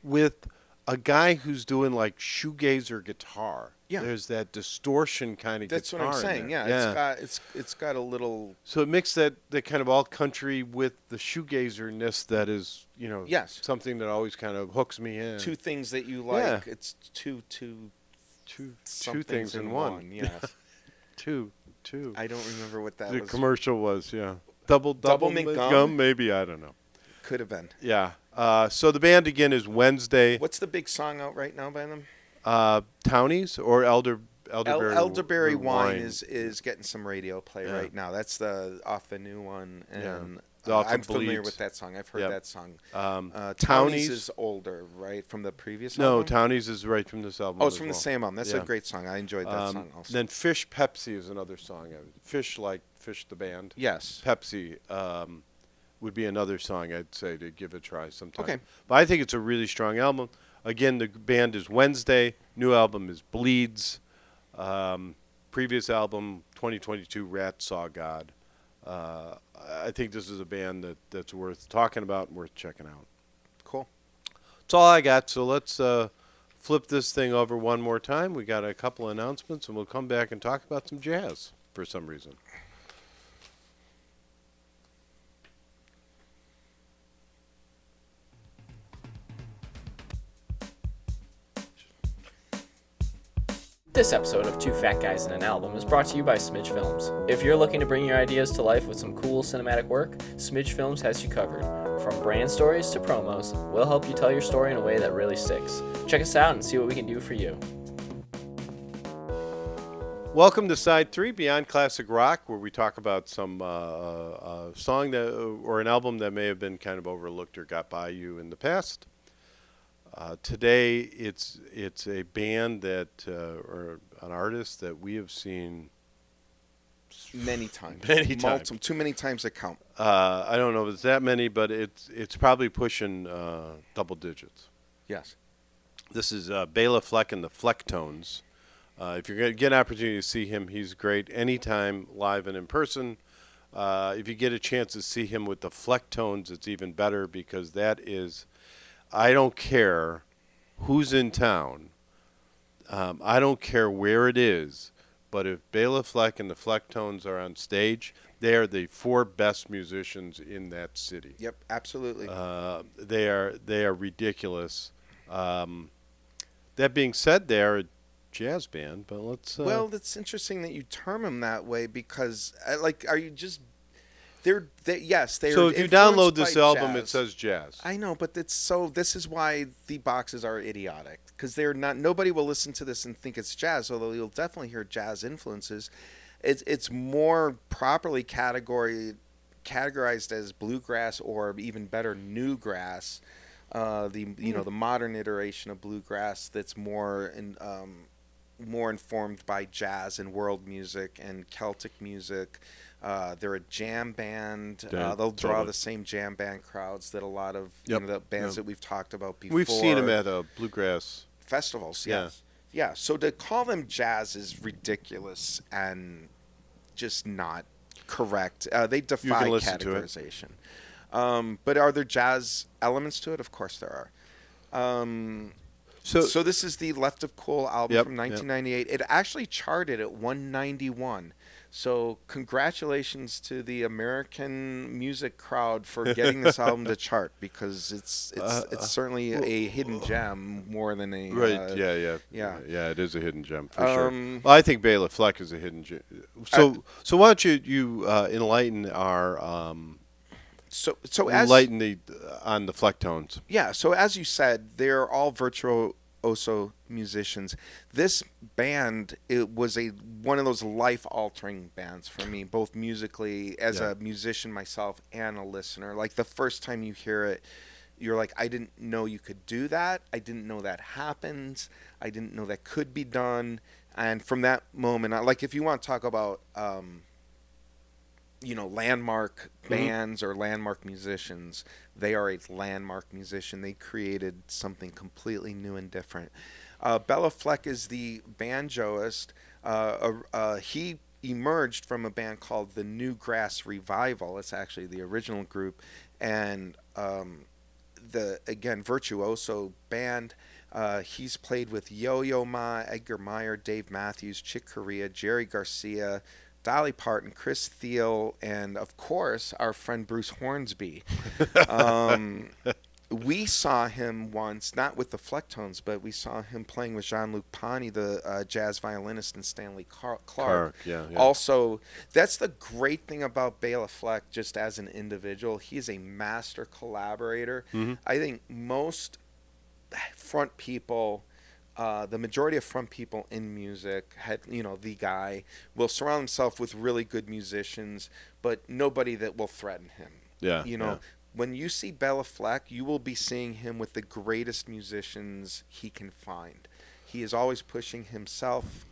with a guy who's doing like shoegazer guitar. Yeah. There's that distortion kind of guitar. That's what I'm saying. Yeah. It's got a little. So it mixed that kind of alt country with the shoegazerness that is, something that always kind of hooks me in. Two things that you like. Yeah. It's two things in one. Yes. Two. I don't remember what that was. The commercial was, double mint gum, maybe, I don't know. Could have been. Yeah. So the band again is Wednesday. What's the big song out right now by them? Townies or Elderberry Wine is getting some radio play right now. That's off the new one, and I'm familiar with that song. I've heard that song. Townies is older, right, from the previous album? No, Townies is right from this album. Oh, it's from the same album. That's a great song. I enjoyed that song also. Then Fish Pepsi is another song. Fish the band. Yes. Pepsi would be another song I'd say to give a try sometime. Okay. But I think it's a really strong album. Again, the band is Wednesday. New album is Bleeds. Previous album, 2022, Rat Saw God. I think this is a band that's worth talking about and worth checking out. Cool. That's all I got. So let's flip this thing over one more time. We got a couple of announcements, and we'll come back and talk about some jazz for some reason. This episode of Two Fat Guys in an Album is brought to you by Smidge Films. If you're looking to bring your ideas to life with some cool cinematic work, Smidge Films has you covered. From brand stories to promos, we'll help you tell your story in a way that really sticks. Check us out and see what we can do for you. Welcome to Side 3, Beyond Classic Rock, where we talk about some song or an album that may have been kind of overlooked or got by you in the past. Today, it's a band that or an artist that we have seen many times. Many times. Too many times to count. I don't know if it's that many, but it's probably pushing double digits. Yes. This is Béla Fleck and the Fleck Tones. If you're going to get an opportunity to see him, he's great anytime, live and in person. If you get a chance to see him with the Fleck Tones, it's even better because that is, I don't care who's in town. I don't care where it is, but if Béla Fleck and the Fleck Tones are on stage, they are the 4 best musicians in that city. Yep, absolutely. They are ridiculous. That being said, they are a jazz band, but let's. Well, it's interesting that you term them that way because, are you just? They yes, they. So are if you influenced download this by album, jazz. it says jazz. I know, but this is why the boxes are idiotic because they're not. Nobody will listen to this and think it's jazz, although you'll definitely hear jazz influences. It's more properly categorized as bluegrass or even better newgrass. The modern iteration of bluegrass that's more informed by jazz and world music and Celtic music. They're a jam band. They'll draw the same jam band crowds that a lot of the bands that we've talked about before. We've seen them at bluegrass festivals. Yes. Yeah. So to call them jazz is ridiculous and just not correct. They defy categorization. But are there jazz elements to it? Of course there are. So this is the Left of Cool album from 1998. It actually charted at 191. So congratulations to the American music crowd for getting this album to chart because it's certainly a hidden gem more than a Yeah, it is a hidden gem for sure. Well, I think Béla Fleck is a hidden gem. So why don't you enlighten our on the Fleck Tones? Yeah. So as you said, they're all virtuoso musicians. This band, it was one of those life-altering bands for me, both musically as a musician myself and a listener. Like the first time you hear it, you're like, I didn't know you could do that. I didn't know that happened. I didn't know that could be done. And from that moment, if you want to talk about landmark bands or landmark musicians, they are a landmark musician. They created something completely new and different. Béla Fleck is the banjoist. He emerged from a band called the Newgrass Revival. It's actually the original group. And virtuoso band. He's played with Yo-Yo Ma, Edgar Meyer, Dave Matthews, Chick Corea, Jerry Garcia, Dolly Parton, Chris Thiel, and of course our friend Bruce Hornsby. We saw him once, not with the Fleck Tones, but we saw him playing with Jean-Luc Ponty, the jazz violinist, and Stanley Clark. Yeah. Also, that's the great thing about Béla Fleck, just as an individual. He is a master collaborator. Mm-hmm. I think most front people, the majority of front people in music, the guy will surround himself with really good musicians, but nobody that will threaten him. Yeah. When you see Béla Fleck, you will be seeing him with the greatest musicians he can find. He is always pushing himself.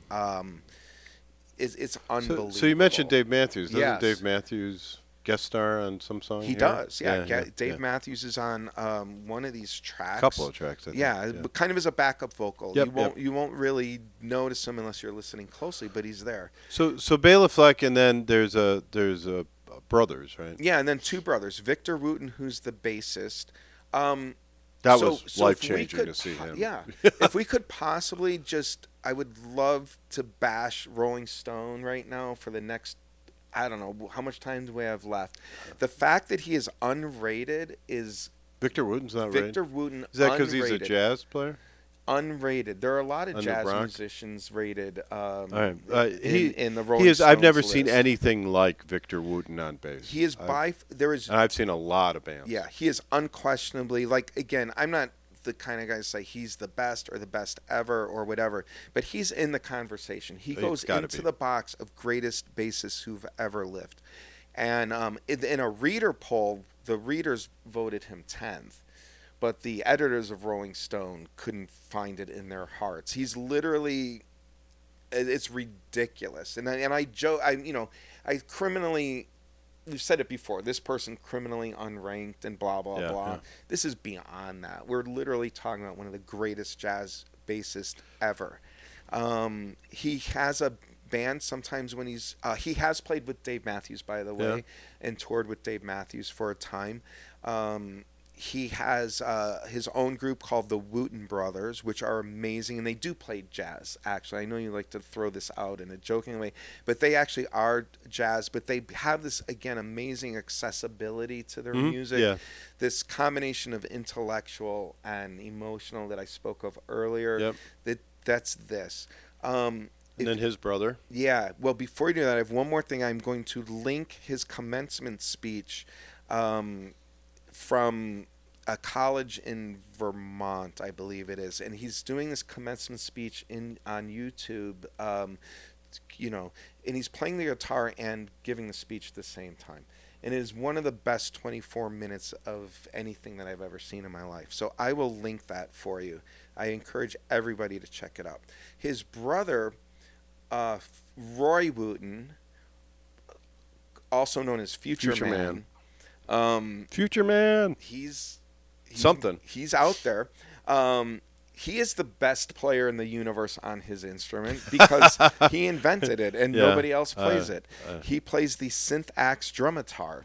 It's unbelievable. So you mentioned Dave Matthews. Doesn't Yes. Dave Matthews guest star on some song? He here? does, yeah. Dave Matthews is on one of these tracks. Couple of tracks, I think. But kind of as a backup vocal. Yep, You won't really notice him unless you're listening closely, but he's there. So Béla Fleck, and then there's a brothers, right? Yeah, and then 2 brothers, Victor Wooten, who's the bassist. That was life-changing to see him. Yeah. If we could possibly I would love to bash Rolling Stone right now for the next, I don't know, how much time do we have left? The fact that he is unrated is... Victor Wooten's not rated? Victor Wooten, is that because he's a jazz player? Unrated. There are a lot of jazz Brock? musicians rated in the Rolling Stones I've never list. seen anything like Victor Wooten on bass. He is and I've seen a lot of bands. Yeah, he is unquestionably, again, I'm not the kind of guy to say he's the best or the best ever or whatever, but he's in the conversation. He goes into the box of greatest bassists who've ever lived. And in a reader poll, the readers voted him 10th. but the editors of Rolling Stone couldn't find it in their hearts. He's literally, it's ridiculous. And I joke, I criminally, we've said it before, this person criminally unranked and blah, blah, blah. Yeah. This is beyond that. We're literally talking about one of the greatest jazz bassists ever. He has a band sometimes when he has played with Dave Matthews, by the way, and toured with Dave Matthews for a time. He has his own group called the Wooten Brothers, which are amazing, and they do play jazz, actually. I know you like to throw this out in a joking way, but they actually are jazz, but they have this, again, amazing accessibility to their music, this combination of intellectual and emotional that I spoke of earlier. That's this. And then his brother. Yeah. Well, before you do that, I have one more thing. I'm going to link his commencement speech from a college in Vermont, I believe it is, and he's doing this commencement speech on YouTube, and he's playing the guitar and giving the speech at the same time. And it is one of the best 24 minutes of anything that I've ever seen in my life. So I will link that for you. I encourage everybody to check it out. His brother, Roy Wooten, also known as Future Man. Future Man. He's something. He's out there. He is the best player in the universe on his instrument because he invented it and nobody else plays it. He plays the synth-axe drumitar.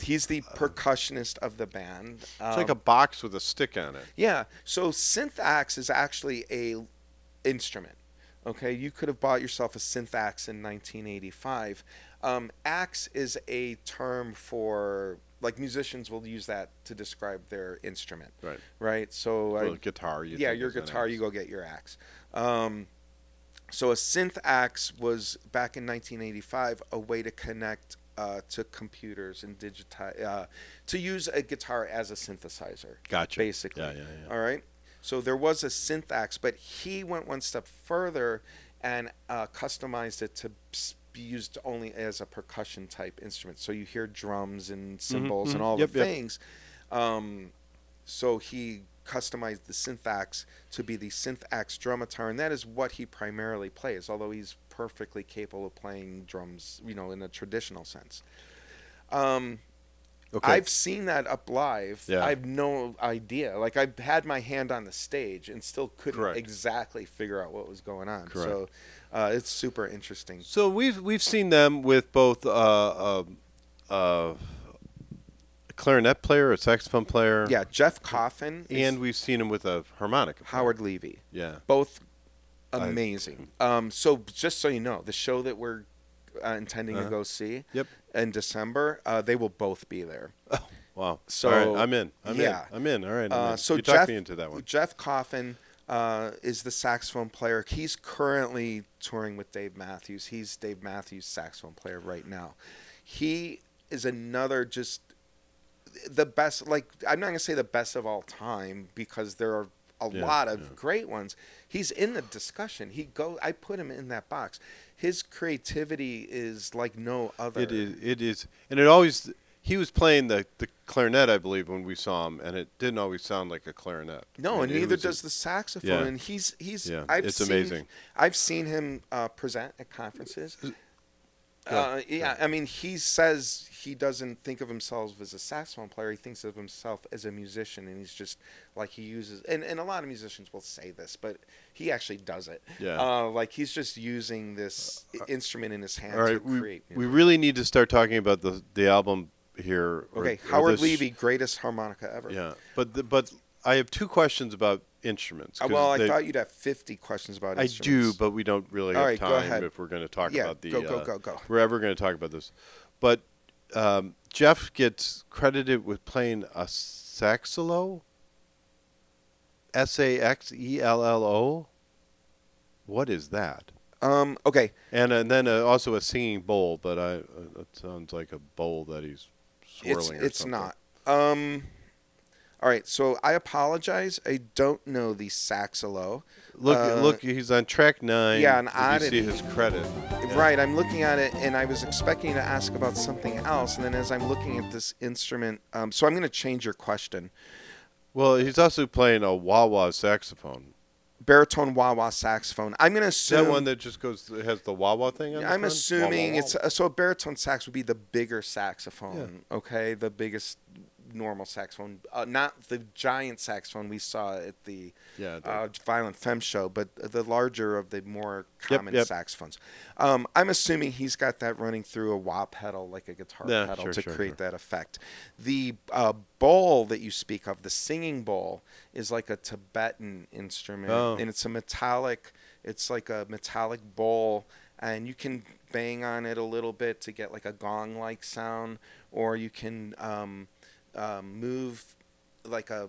He's the percussionist of the band. It's like a box with a stick on it. Yeah. So synth-axe is actually a instrument. Okay, you could have bought yourself a synth-axe in 1985. Axe is a term for, like, musicians will use that to describe their instrument. Right. So guitar. Your guitar. You go get your axe. So a synth axe was back in 1985 a way to connect to computers and digitize to use a guitar as a synthesizer. Gotcha. Basically. Yeah. All right. So there was a synth axe, but he went one step further and customized it to be used only as a percussion type instrument. So you hear drums and cymbals and all the things. So he customized the synth-axe to be the synth-axe drumitar, and that is what he primarily plays, although he's perfectly capable of playing drums, in a traditional sense. I've seen that up live. I have no idea. Like, I've had my hand on the stage and still couldn't exactly figure out what was going on. So it's super interesting. So we've seen them with both a clarinet player, a saxophone player. Yeah, Jeff Coffin. And we've seen him with a harmonica player. Howard Levy. Yeah. Both amazing. So just so you know, the show that we're intending to go see in December, they will both be there. Oh, wow. So all right, I'm in. I'm in. All right. So you talked me into that one. Jeff Coffin is the saxophone player. He's currently touring with Dave Matthews. He's Dave Matthews' saxophone player right now. He is another just the best. Like, I'm not going to say the best of all time because there are a lot of great ones. He's in the discussion. I put him in that box. His creativity is like no other. It is. And it always, he was playing the clarinet, I believe, when we saw him, and it didn't always sound like a clarinet. No, and neither does the saxophone. Yeah. And he's it's amazing. I've seen him present at conferences. I mean, he says he doesn't think of himself as a saxophone player. He thinks of himself as a musician, and he's just like he uses. And a lot of musicians will say this, but he actually does it. Yeah. Like he's just using this instrument in his hand to create. We really need to start talking about the album here. Okay, Howard Levy, greatest harmonica ever. Yeah, but I have two questions about instruments. Well, I thought you'd have 50 questions about instruments. I do, but we don't really have time if we're going to talk about the... Go. We're ever going to talk about this. But Jeff gets credited with playing a saxello? Saxello? What is that? Okay. And then also a singing bowl, but it sounds like a bowl that he's swirling or it's something. Not. All right, so I apologize. I don't know the saxello. Look, he's on track 9. Yeah, an oddity. You see his credit. Yeah. Right, I'm looking at it, and I was expecting to ask about something else, and then as I'm looking at this instrument, so I'm going to change your question. Well, he's also playing a wah-wah saxophone. Baritone wah-wah saxophone. I'm going to assume... That one that just has the wah-wah thing on the I'm front? assuming Wah, wah, wah. it's... So a baritone sax would be the bigger saxophone, okay? The biggest normal saxophone. Not the giant saxophone we saw at the Violent Femme show, but the larger of the more common saxophones. I'm assuming he's got that running through a wah pedal, like a guitar pedal, to create that effect. The bowl that you speak of, the singing bowl, is like a Tibetan instrument, and it's a metallic... It's like a metallic bowl, and you can bang on it a little bit to get like a gong-like sound, or you can... move like a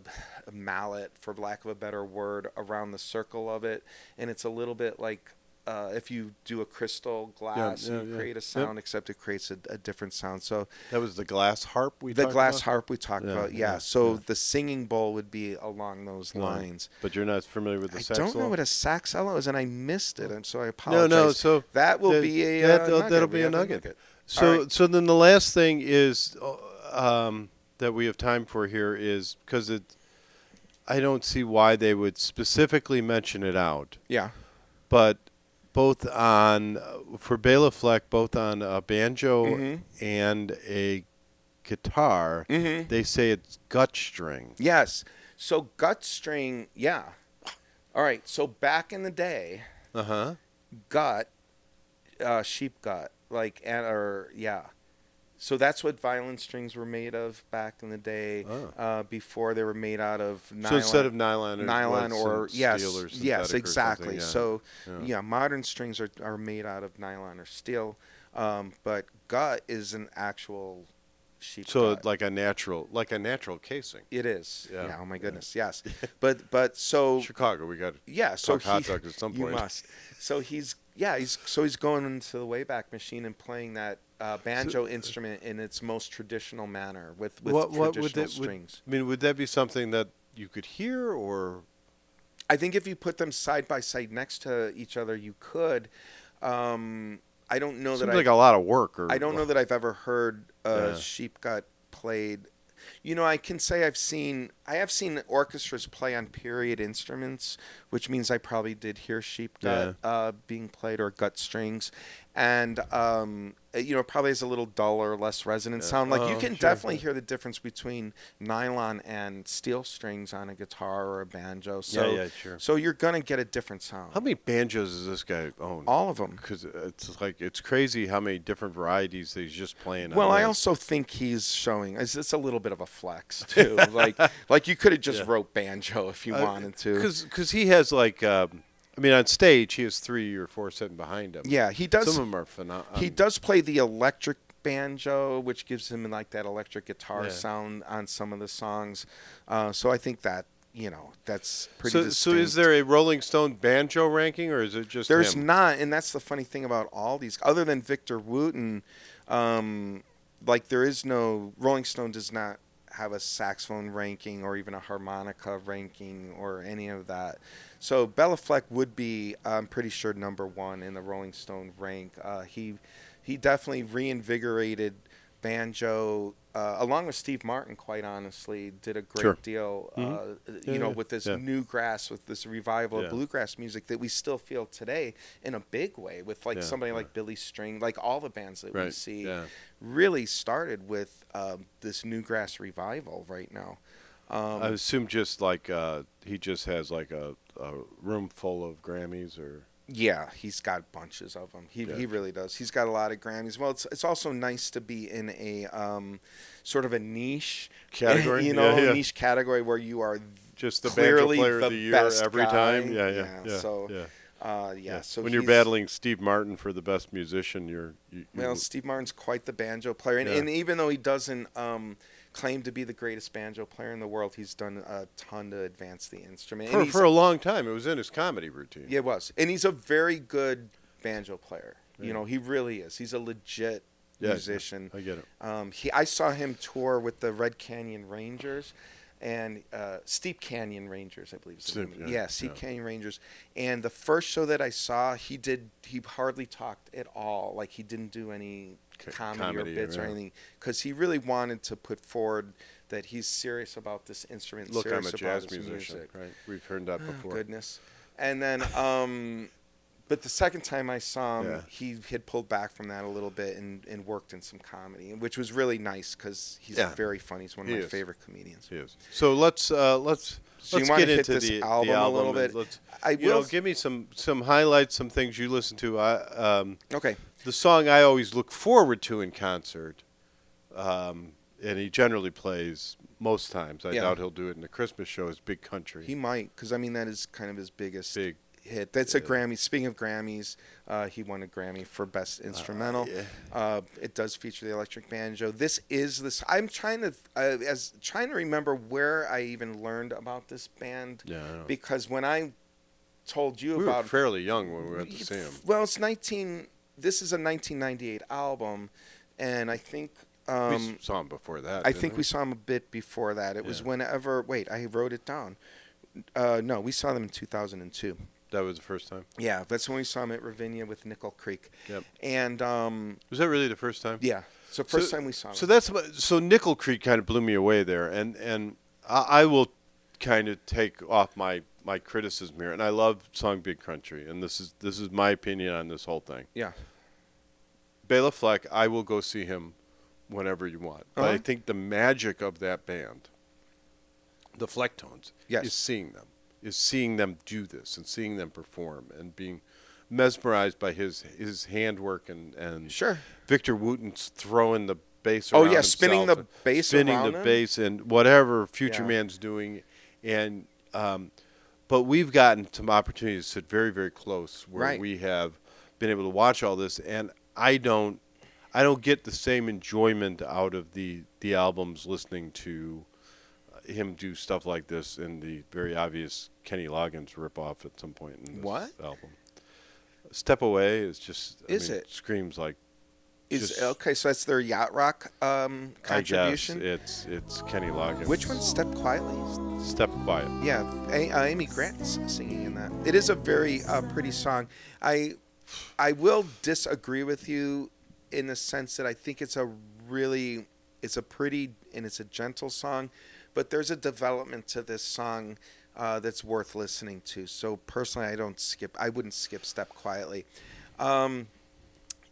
mallet, for lack of a better word, around the circle of it, and it's a little bit like if you do a crystal glass and you create a sound, except it creates a different sound. So that was the glass harp we talked about? The glass harp we talked about, So the singing bowl would be along those lines. But you're not familiar with the saxophone? I don't know what a saxello is, and I missed it, and so I apologize. No, so that will be a that'll be a nugget. So then the last thing is that we have time for here is, because I don't see why they would specifically mention it out. Yeah. But both for Béla Fleck, both on a banjo and a guitar, they say it's gut string. Yes. So gut string, All right. So back in the day, gut, sheep gut, So that's what violin strings were made of back in the day. Before they were made out of nylon. So instead of nylon or steel or synthetic, yes, exactly. So modern strings are made out of nylon or steel, but gut is an actual sheep. So gut. like a natural casing. It is. Yeah. Oh my goodness. Yes. But so Chicago, we got so hot dogs at some point. You must. So he's going into the Wayback Machine and playing that banjo instrument in its most traditional manner with traditional strings. Would that be something that you could hear, or? I think if you put them side by side next to each other, you could. I don't know Seems like a lot of work. I don't know that I've ever heard sheep gut played. I can say I have seen orchestras play on period instruments, which means I probably did hear sheep gut being played, or gut strings, and probably has a little duller, less resonant sound. Like you can definitely hear the difference between nylon and steel strings on a guitar or a banjo. So So you're gonna get a different sound. How many banjos does this guy own? All of them. Because it's crazy how many different varieties he's just playing. Well, I also think he's showing. It's a little bit of a flex too. like you could have just wrote banjo if you wanted to. Because he has on stage he has 3 or 4 sitting behind him. Yeah, he does. Some of them are phenomenal. He does play the electric banjo, which gives him that electric guitar sound on some of the songs. So I think that that's pretty distinct. So is there a Rolling Stone banjo ranking, or is it just There's him? not, and that's the funny thing about all these. Other than Victor Wooten, there is no... Rolling Stone does not have a saxophone ranking or even a harmonica ranking or any of that. So Béla Fleck would be, I'm pretty sure, #1 in the Rolling Stone rank. He definitely reinvigorated banjo, along with Steve Martin, quite honestly, did a great deal, with this new grass, with this revival of bluegrass music that we still feel today in a big way, with somebody like Billy String, all the bands that we see really started with this new grass revival right now. I assume just he just has a room full of Grammys, or... Yeah, he's got bunches of them. He really does. He's got a lot of Grammys. Well, it's also nice to be in a sort of a niche category, niche category where you are just the clearly banjo player the of the year best every guy. time. So when you're battling Steve Martin for the best musician, Steve Martin's quite the banjo player, and even though he doesn't claim to be the greatest banjo player in the world, he's done a ton to advance the instrument. For a long time. It was in his comedy routine. Yeah, it was. And he's a very good banjo player. Yeah. He really is. He's a legit musician. I get it. I saw him tour with the Red Canyon Rangers and Steep Canyon Rangers, I believe. Steep Canyon Rangers. And the first show that I saw, he hardly talked at all. He didn't do any comedy or bits or yeah. anything, because he really wanted to put forward that he's serious about this instrument. Look, I'm serious a about jazz his musician, music. right? We've heard that before. Goodness. And then, but the second time I saw him, Yeah. he had pulled back from that a little bit and worked in some comedy, which was really nice because he's Yeah. very funny. He's one of He my is. favorite comedians. He is. So let's So you get wanna hit into this the album album a little and bit? Let's, I you know, will- give me some highlights, some things you listen to. Okay. The song I always look forward to in concert, and he generally plays most times. I Yeah. doubt he'll do it in the Christmas show. Is Big Country. He might, because I mean that is kind of his biggest Big hit. That's a Grammy. Speaking of Grammys, he won a Grammy for Best Instrumental. yeah. It does feature the electric banjo. This is this. I'm trying to remember where I even learned about this band. Yeah, I know. Because when I told you We about were fairly young when we went to see him. well, This is a 1998 album, and I think. We saw him before that. I didn't think we saw him a bit before that. It was Yeah. whenever. Wait, I wrote it down. No, we saw them in 2002. That was the first time. Yeah, that's when we saw him at Ravinia with Nickel Creek. Yep. And Was that really the first time? yeah, so first time we saw him. So Nickel Creek kind of blew me away there, and I will kind of take off my criticism here, and I love song Big Country, and this is my opinion on this whole thing. Yeah. Béla Fleck, I will go see him whenever you want. But I think the magic of that band, the Flecktones, Yes. is seeing them do this and seeing them perform and being mesmerized by his handwork and Sure. Victor Wooten's throwing the bass Oh, around yeah, himself spinning the and bass spinning around the him. bass and whatever Future Yeah. Man's doing, and but we've gotten some opportunities to sit very, very close where Right. we have been able to watch all this, and I don't get the same enjoyment out of the albums listening to him do stuff like this in the very obvious Kenny Loggins ripoff at some point in this What? album. Step Away is just It screams like Okay, so that's their yacht rock contribution. I guess it's Kenny Loggins. Which one? Step Quietly. Step Quiet. Yeah, Amy Grant's singing in that. It is a very pretty song. I will disagree with you in the sense that I think it's a pretty and it's a gentle song, but there's a development to this song that's worth listening to. So personally, I wouldn't skip Step Quietly.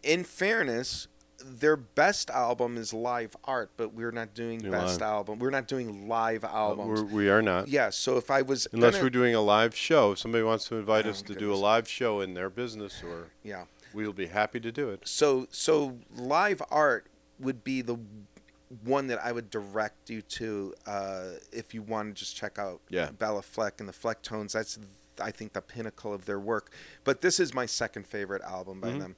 In fairness, their best album is Live Art, but we're not doing best album. We're not doing live albums. We are not. Yeah, so if I was Unless we're doing a live show. If somebody wants to invite us to do a goodness. live show in their business, or yeah. we'll be happy to do it. So Live Art would be the one that I would direct you to if you want to just check out Béla Fleck and the Flecktones. That's, I think, the pinnacle of their work. But this is my second favorite album by them.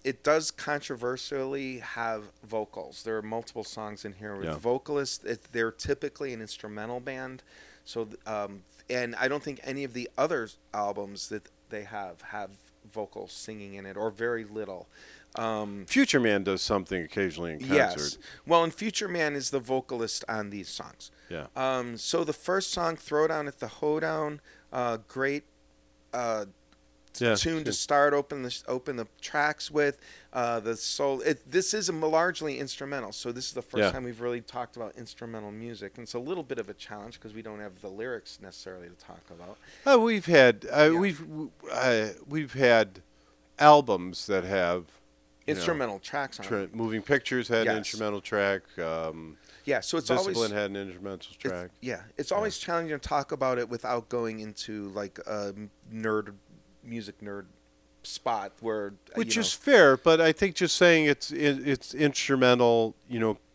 It does controversially have vocals. There are multiple songs in here with vocalists. They're typically an instrumental band. So, and I don't think any of the other albums that they have vocals singing in it, or very little. Future Man does something occasionally in concert. Yes. Well, and Future Man is the vocalist on these songs. Yeah. So the first song, Throwdown at the Hoedown, great tune to start, open the tracks with. The soul. This is largely instrumental, so this is the first time we've really talked about instrumental music, and it's a little bit of a challenge because we don't have the lyrics necessarily to talk about. We've had albums that have instrumental tracks on it. Moving Pictures had an instrumental track. Yeah, so it's Discipline always had an instrumental track. It's always challenging to talk about it without going into like a music nerd spot where which is fair, but I think just saying it's instrumental,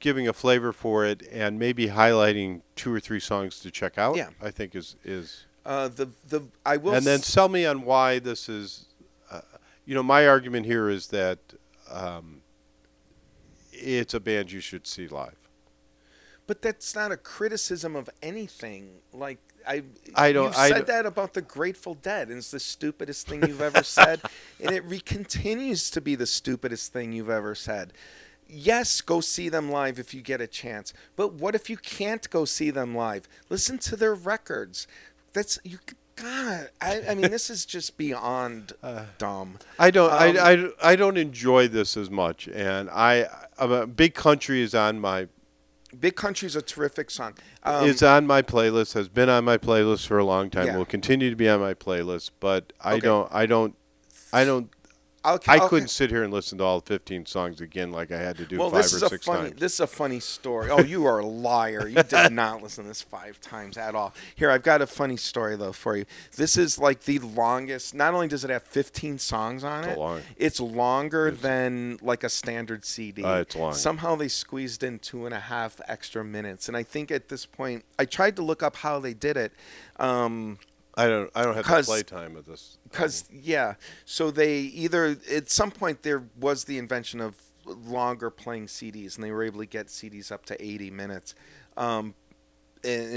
giving a flavor for it and maybe highlighting 2 or 3 songs to check out. I think is I will. And then sell me on why this is. My argument here is that it's a band you should see live. But that's not a criticism of anything. Like you've said that about the Grateful Dead, and it's the stupidest thing you've ever said, and it continues to be the stupidest thing you've ever said. Yes, go see them live if you get a chance. But what if you can't go see them live? Listen to their records. God, I mean, this is just beyond dumb. I don't enjoy this as much, and Big Country is on my. Big Country's a terrific song. It's on my playlist. Has been on my playlist for a long time. Yeah. Will continue to be on my playlist, but I don't. Okay. I couldn't sit here and listen to all 15 songs again like I had to do 5 or 6 times. This is a funny story. Oh, you are a liar. You did not listen to this 5 times at all. Here, I've got a funny story, though, for you. This is like the longest. Not only does it have 15 songs on it, it's longer than like a standard CD. It's long. Somehow they squeezed in 2.5 extra minutes. And I think at this point, I tried to look up how they did it. I don't have the playtime of this. So they either at some point there was the invention of longer playing CDs, and they were able to get CDs up to 80 minutes, and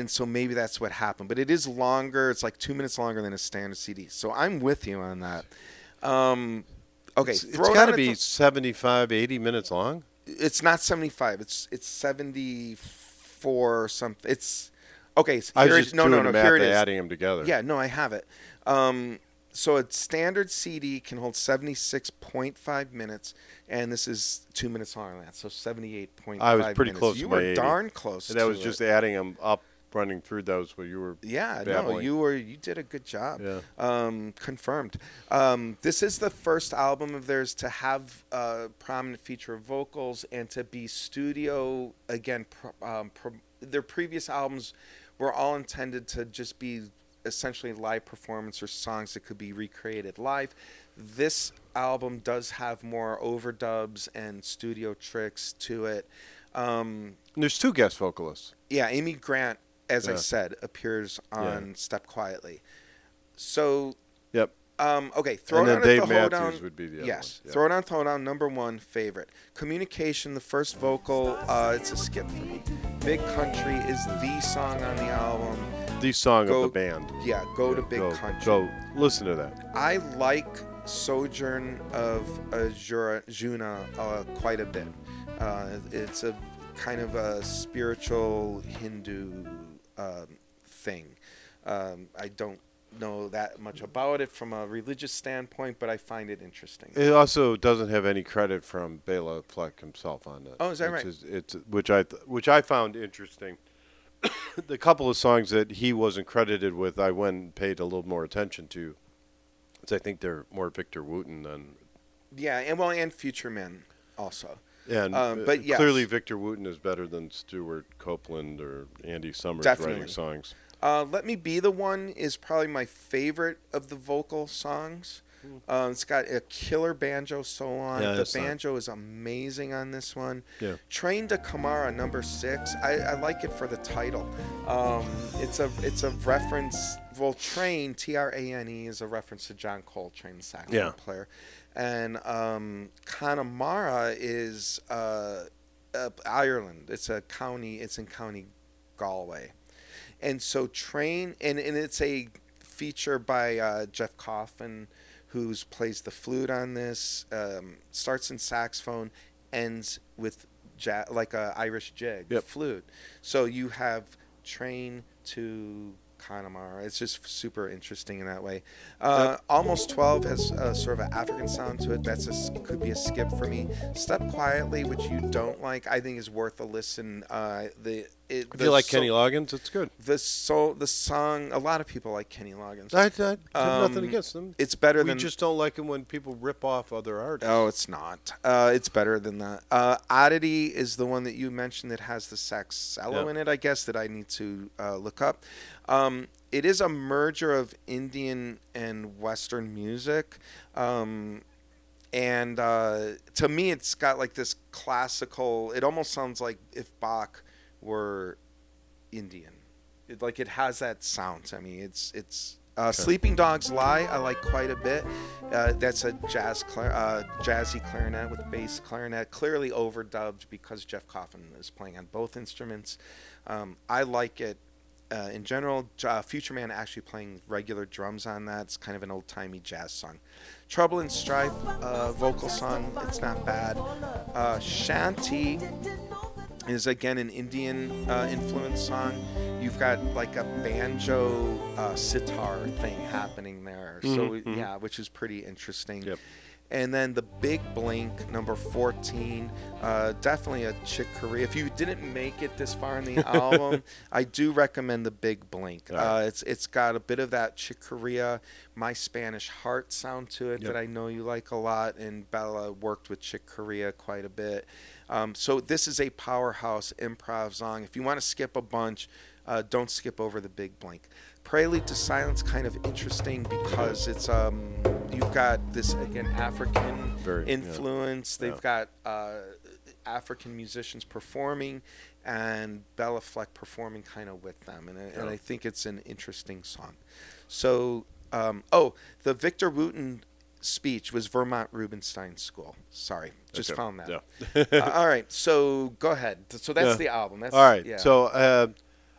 so maybe that's what happened. But it is longer; it's like 2 minutes longer than a standard CD. So I'm with you on that. Okay, it's got to be 75, 80 minutes long. It's not 75. It's 74 or something. It's okay. I was just doing the math here it is. Adding them together. Yeah, no, I have it. So a standard CD can hold 76.5 minutes, and this is 2 minutes longer than that, so 78.5 minutes. I was pretty close to my 80. You were darn close to it. That was just adding them up, running through those where you were babbling. You did a good job. Yeah. Confirmed. This is the first album of theirs to have prominent feature of vocals and to be studio, again, their previous albums were all intended to just be essentially live performance or songs that could be recreated live. This album does have more overdubs and studio tricks to it. There's 2 guest vocalists. Yeah, Amy Grant, as I said, appears on Step Quietly. So, yep. Okay, Throw and It then On Dave at the Matthews Hoedown. would be the other Yes, one. Throw It On, Throw It On, #1 favorite. Communication, the first vocal, it's a skip for me. Big Country is the song on the album. The song of the band. Yeah, go to Big Country. Go listen to that. I like Sojourn of Juna quite a bit. It's a kind of a spiritual Hindu thing. I don't know that much about it from a religious standpoint, but I find it interesting. It also doesn't have any credit from Béla Fleck himself on it. Oh, is that right? It's which I found interesting. The couple of songs that he wasn't credited with, I went and paid a little more attention to. I think they're more Victor Wooten than. Yeah, and Future Men also. And but yes. Clearly Victor Wooten is better than Stewart, Copland, or Andy Summers writing songs. Let Me Be the One is probably my favorite of the vocal songs. It's got a killer banjo solo on it. The banjo is amazing on this one. Yeah. Train to Kamara, #6. I like it for the title. It's a reference. Well, Train, Trane, is a reference to John Coltrane, the saxophone player. And Connemara is Ireland. It's a county. It's in County Galway. And so Train, and it's a feature by Jeff Coffin, who plays the flute on this. Starts in saxophone, ends with like a Irish jig, flute. So you have Train to Connemara. It's just super interesting in that way. Almost 12 has sort of an African sound to it. Could be a skip for me. Step Quietly, which you don't like, I think is worth a listen. If you like Kenny Loggins, it's good. The song, a lot of people like Kenny Loggins. I have nothing against them. It's better We just don't like him when people rip off other artists. Oh, it's not. It's better than that. Oddity is the one that you mentioned that has the saxello in it, I guess, that I need to look up. It is a merger of Indian and Western music. And to me, it's got like this classical, it almost sounds like if Bach were Indian. It has that sound. I mean, it's Sleeping Dogs Lie, I like quite a bit. That's a jazzy clarinet with bass clarinet, clearly overdubbed because Jeff Coffin is playing on both instruments. I like it. In general, Future Man actually playing regular drums on that. It's kind of an old-timey jazz song. Trouble and Strife, vocal song. It's not bad. Shanty is again an Indian influence song. You've got like a banjo sitar thing happening there. So yeah, which is pretty interesting. Yep. And then the Big Blink, number 14, definitely a Chick Corea. If you didn't make it this far in the album, I do recommend the Big Blink. It's got a bit of that Chick Corea, My Spanish Heart sound to it that I know you like a lot, and Béla worked with Chick Corea quite a bit. So this is a powerhouse improv song. If you want to skip a bunch, don't skip over the Big Blink. Prelude to Silence, kind of interesting because it's you've got this again African influence. They've got African musicians performing, and Béla Fleck performing kind of with them, and I think it's an interesting song. So the Victor Wooten speech was Vermont Rubinstein School. Sorry, just found that. Yeah. All right, so go ahead. So that's the album. That's, all right. Yeah. So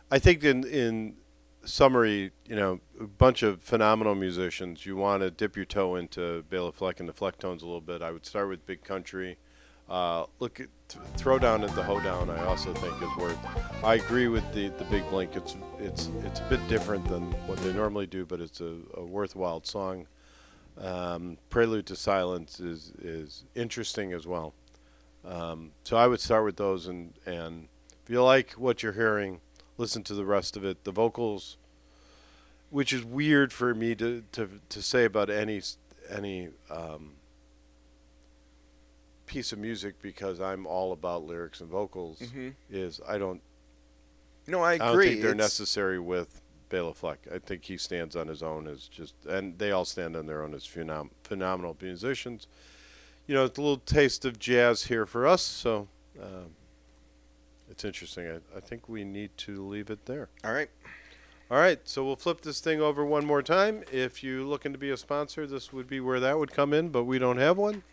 I think in summary, a bunch of phenomenal musicians. You want to dip your toe into Béla Fleck and the Fleck tones a little bit. I would start with Big Country. Throw down at the hoedown. I also think is worth. I agree with the Big Blink. It's a bit different than what they normally do, but it's a worthwhile song. Prelude to Silence is interesting as well. So I would start with those, and if you like what you're hearing, listen to the rest of it. The vocals, which is weird for me to say about any piece of music, because I'm all about lyrics and vocals. Is I agree. I don't agree. think they're necessary with Béla Fleck. I think he stands on his own as and they all stand on their own as phenomenal musicians. It's a little taste of jazz here for us, so it's interesting. I think we need to leave it there. All right. So we'll flip this thing over one more time. If you're looking to be a sponsor, this would be where that would come in, but we don't have one.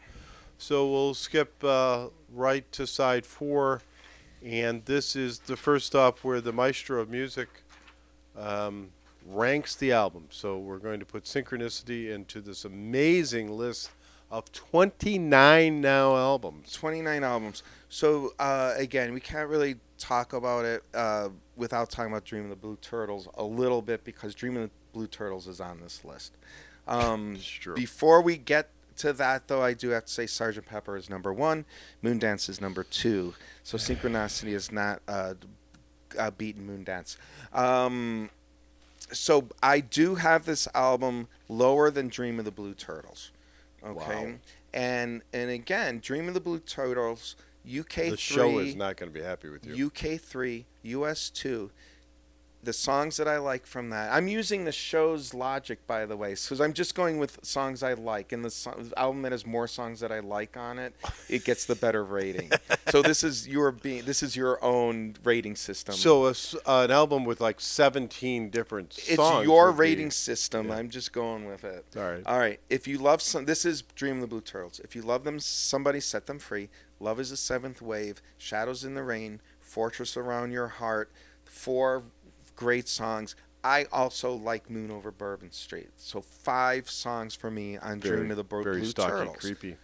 So we'll skip right to side 4, and this is the first stop where the Maestro of music ranks the album. So we're going to put Synchronicity into this amazing list of 29 now albums. 29 albums. So again, we can't really talk about it without talking about Dream of the Blue Turtles a little bit, because Dream of the Blue Turtles is on this list. Sure. Before we get to that, though, I do have to say Sgt. Pepper is number 1, Moondance is number 2. So Synchronicity is not beaten Moondance. So I do have this album lower than Dream of the Blue Turtles. Okay. Wow. And again, Dream of the Blue Turtles, UK3. The show is not going to be happy with you. UK3, US 2. The songs that I like from that. I'm using the show's logic, by the way, because I'm just going with songs I like. And the album that has more songs that I like on it, it gets the better rating. So this is your own rating system. So an album with like 17 different songs. It's your rating system. Yeah. I'm just going with it. All right. If you love this is Dream of the Blue Turtles. If you love them, Somebody Set Them Free. Love is the Seventh Wave. Shadows in the Rain. Fortress Around Your Heart. 4 great songs. I also like Moon Over Bourbon Street. So 5 songs for me on Dream of the Blue Turtles. Very stocky, creepy.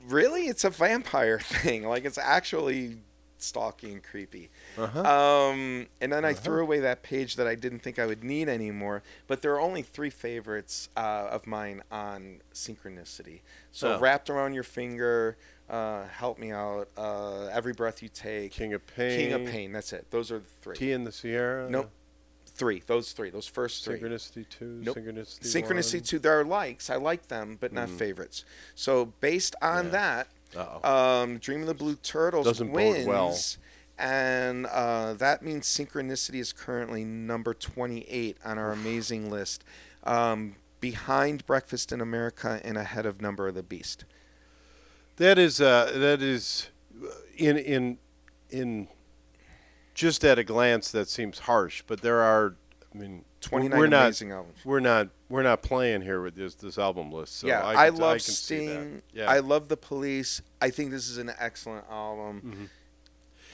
Really? It's a vampire thing. Like, it's actually stalky and creepy. And then I threw away that page that I didn't think I would need anymore. But there are only 3 favorites of mine on Synchronicity. So Wrapped Around Your Finger, Help Me Out, Every Breath You Take, King of Pain. That's it. Those are the 3. Tea in the Sierra. Nope. 3. Those first 3. Synchronicity 2. Nope. Synchronicity 1. 2. There are likes. I like them, but not favorites. So based on that, Dream of the Blue Turtles doesn't wins. bode well. And that means Synchronicity is currently number 28 on our amazing list, behind Breakfast in America and ahead of Number of the Beast. That is in just at a glance that seems harsh, but there are, 29 amazing albums. We're not playing here with this album list. So yeah, I love can Sting. Yeah. I love The Police. I think this is an excellent album.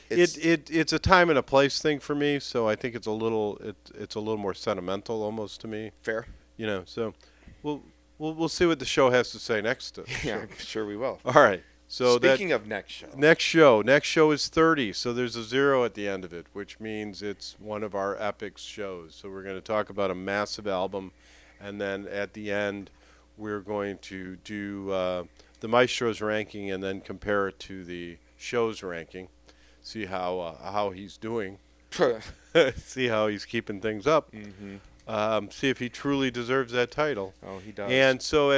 It's a time and a place thing for me, so I think it's a little more sentimental almost to me. Fair. So we'll see what the show has to say next. Yeah, I'm sure we will. All right. So Speaking of next show. Next show is 30, so there's a 0 at the end of it, which means it's one of our epic shows. So we're going to talk about a massive album, and then at the end, we're going to do the Maestro's ranking and then compare it to the show's ranking, see how he's doing, see how he's keeping things up, see if he truly deserves that title. Oh, he does. And so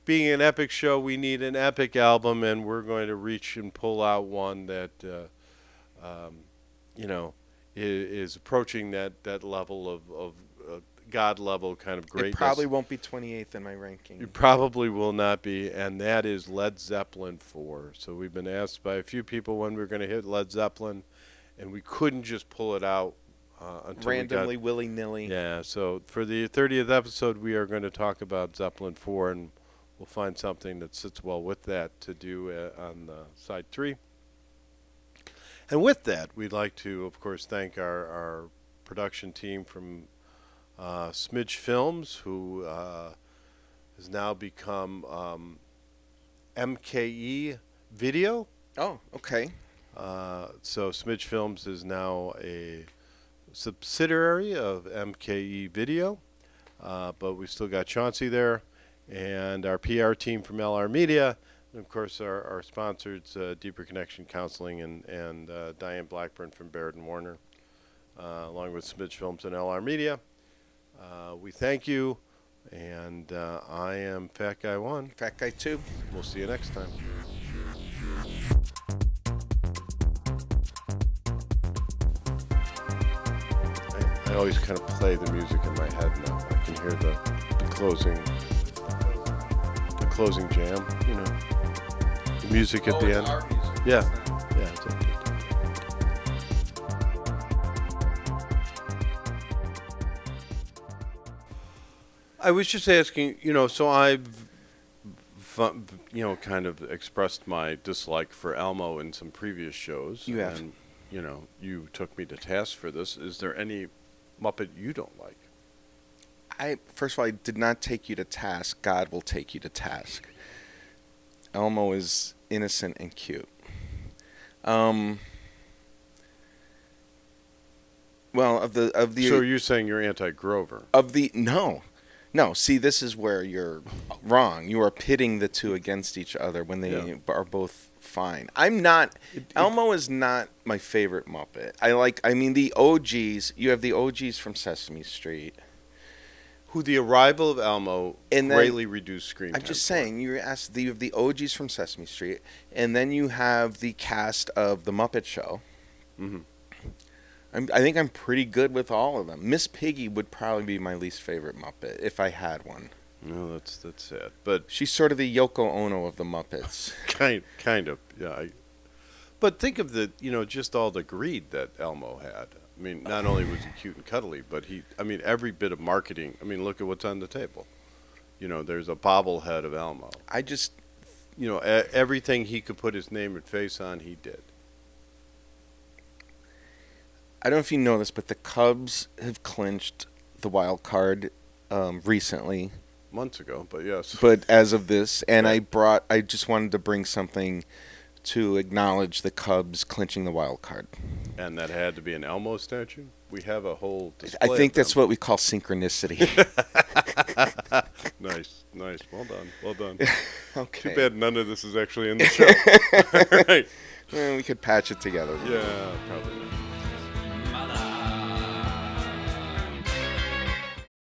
being an epic show, we need an epic album, and we're going to reach and pull out one that, is approaching that level of God level kind of greatness. It probably won't be 28th in my ranking. It probably will not be, and that is Led Zeppelin 4. So we've been asked by a few people when we're going to hit Led Zeppelin, and we couldn't just pull it out until randomly, willy-nilly. Yeah, so for the 30th episode, we are going to talk about Zeppelin 4, and we'll find something that sits well with that to do on side 3. And with that, we'd like to, of course, thank our production team from Smidge Films, who has now become MKE Video. Oh, okay. So Smidge Films is now a subsidiary of MKE Video, but we still got Chauncey there, and our PR team from LR Media, and of course our sponsors, Deeper Connection Counseling and Diane Blackburn from Baird and Warner, along with Smidge Films and LR Media. We thank you, and I am Fat Guy 1. Fat Guy 2. We'll see you next time. I always kind of play the music in my head now. I can hear the closing jam, the music at the end. Yeah. It's okay. I was just asking, so I've, kind of expressed my dislike for Elmo in some previous shows. You have. And, you took me to task for this. Is there any Muppet you don't like? First of all, I did not take you to task. God will take you to task. Elmo is innocent and cute. Well, of the. So you're saying you're anti-Grover? No. See, this is where you're wrong. You are pitting the two against each other when they are both fine. I'm not. Elmo is not my favorite Muppet. The OGs. You have the OGs from Sesame Street. Who the arrival of Elmo greatly reduced screen time. I'm just saying, you have the OGs from Sesame Street, and then you have the cast of The Muppet Show. Mm-hmm. I think I'm pretty good with all of them. Miss Piggy would probably be my least favorite Muppet if I had one. No, that's sad. But she's sort of the Yoko Ono of the Muppets. kind of, yeah. But think of just all the greed that Elmo had. I mean, not only was he cute and cuddly, but every bit of marketing. I mean, look at what's on the table. There's a bobblehead of Elmo. Everything he could put his name and face on, he did. I don't know if you know this, but the Cubs have clinched the wild card recently. Months ago, but yes. But as of this, and I just wanted to bring something to acknowledge the Cubs clinching the wild card. And that had to be an Elmo statue? We have a whole display. I think that's what we call synchronicity. Nice. Well done. Okay. Too bad none of this is actually in the show. All right. Well, we could patch it together. Yeah, probably not.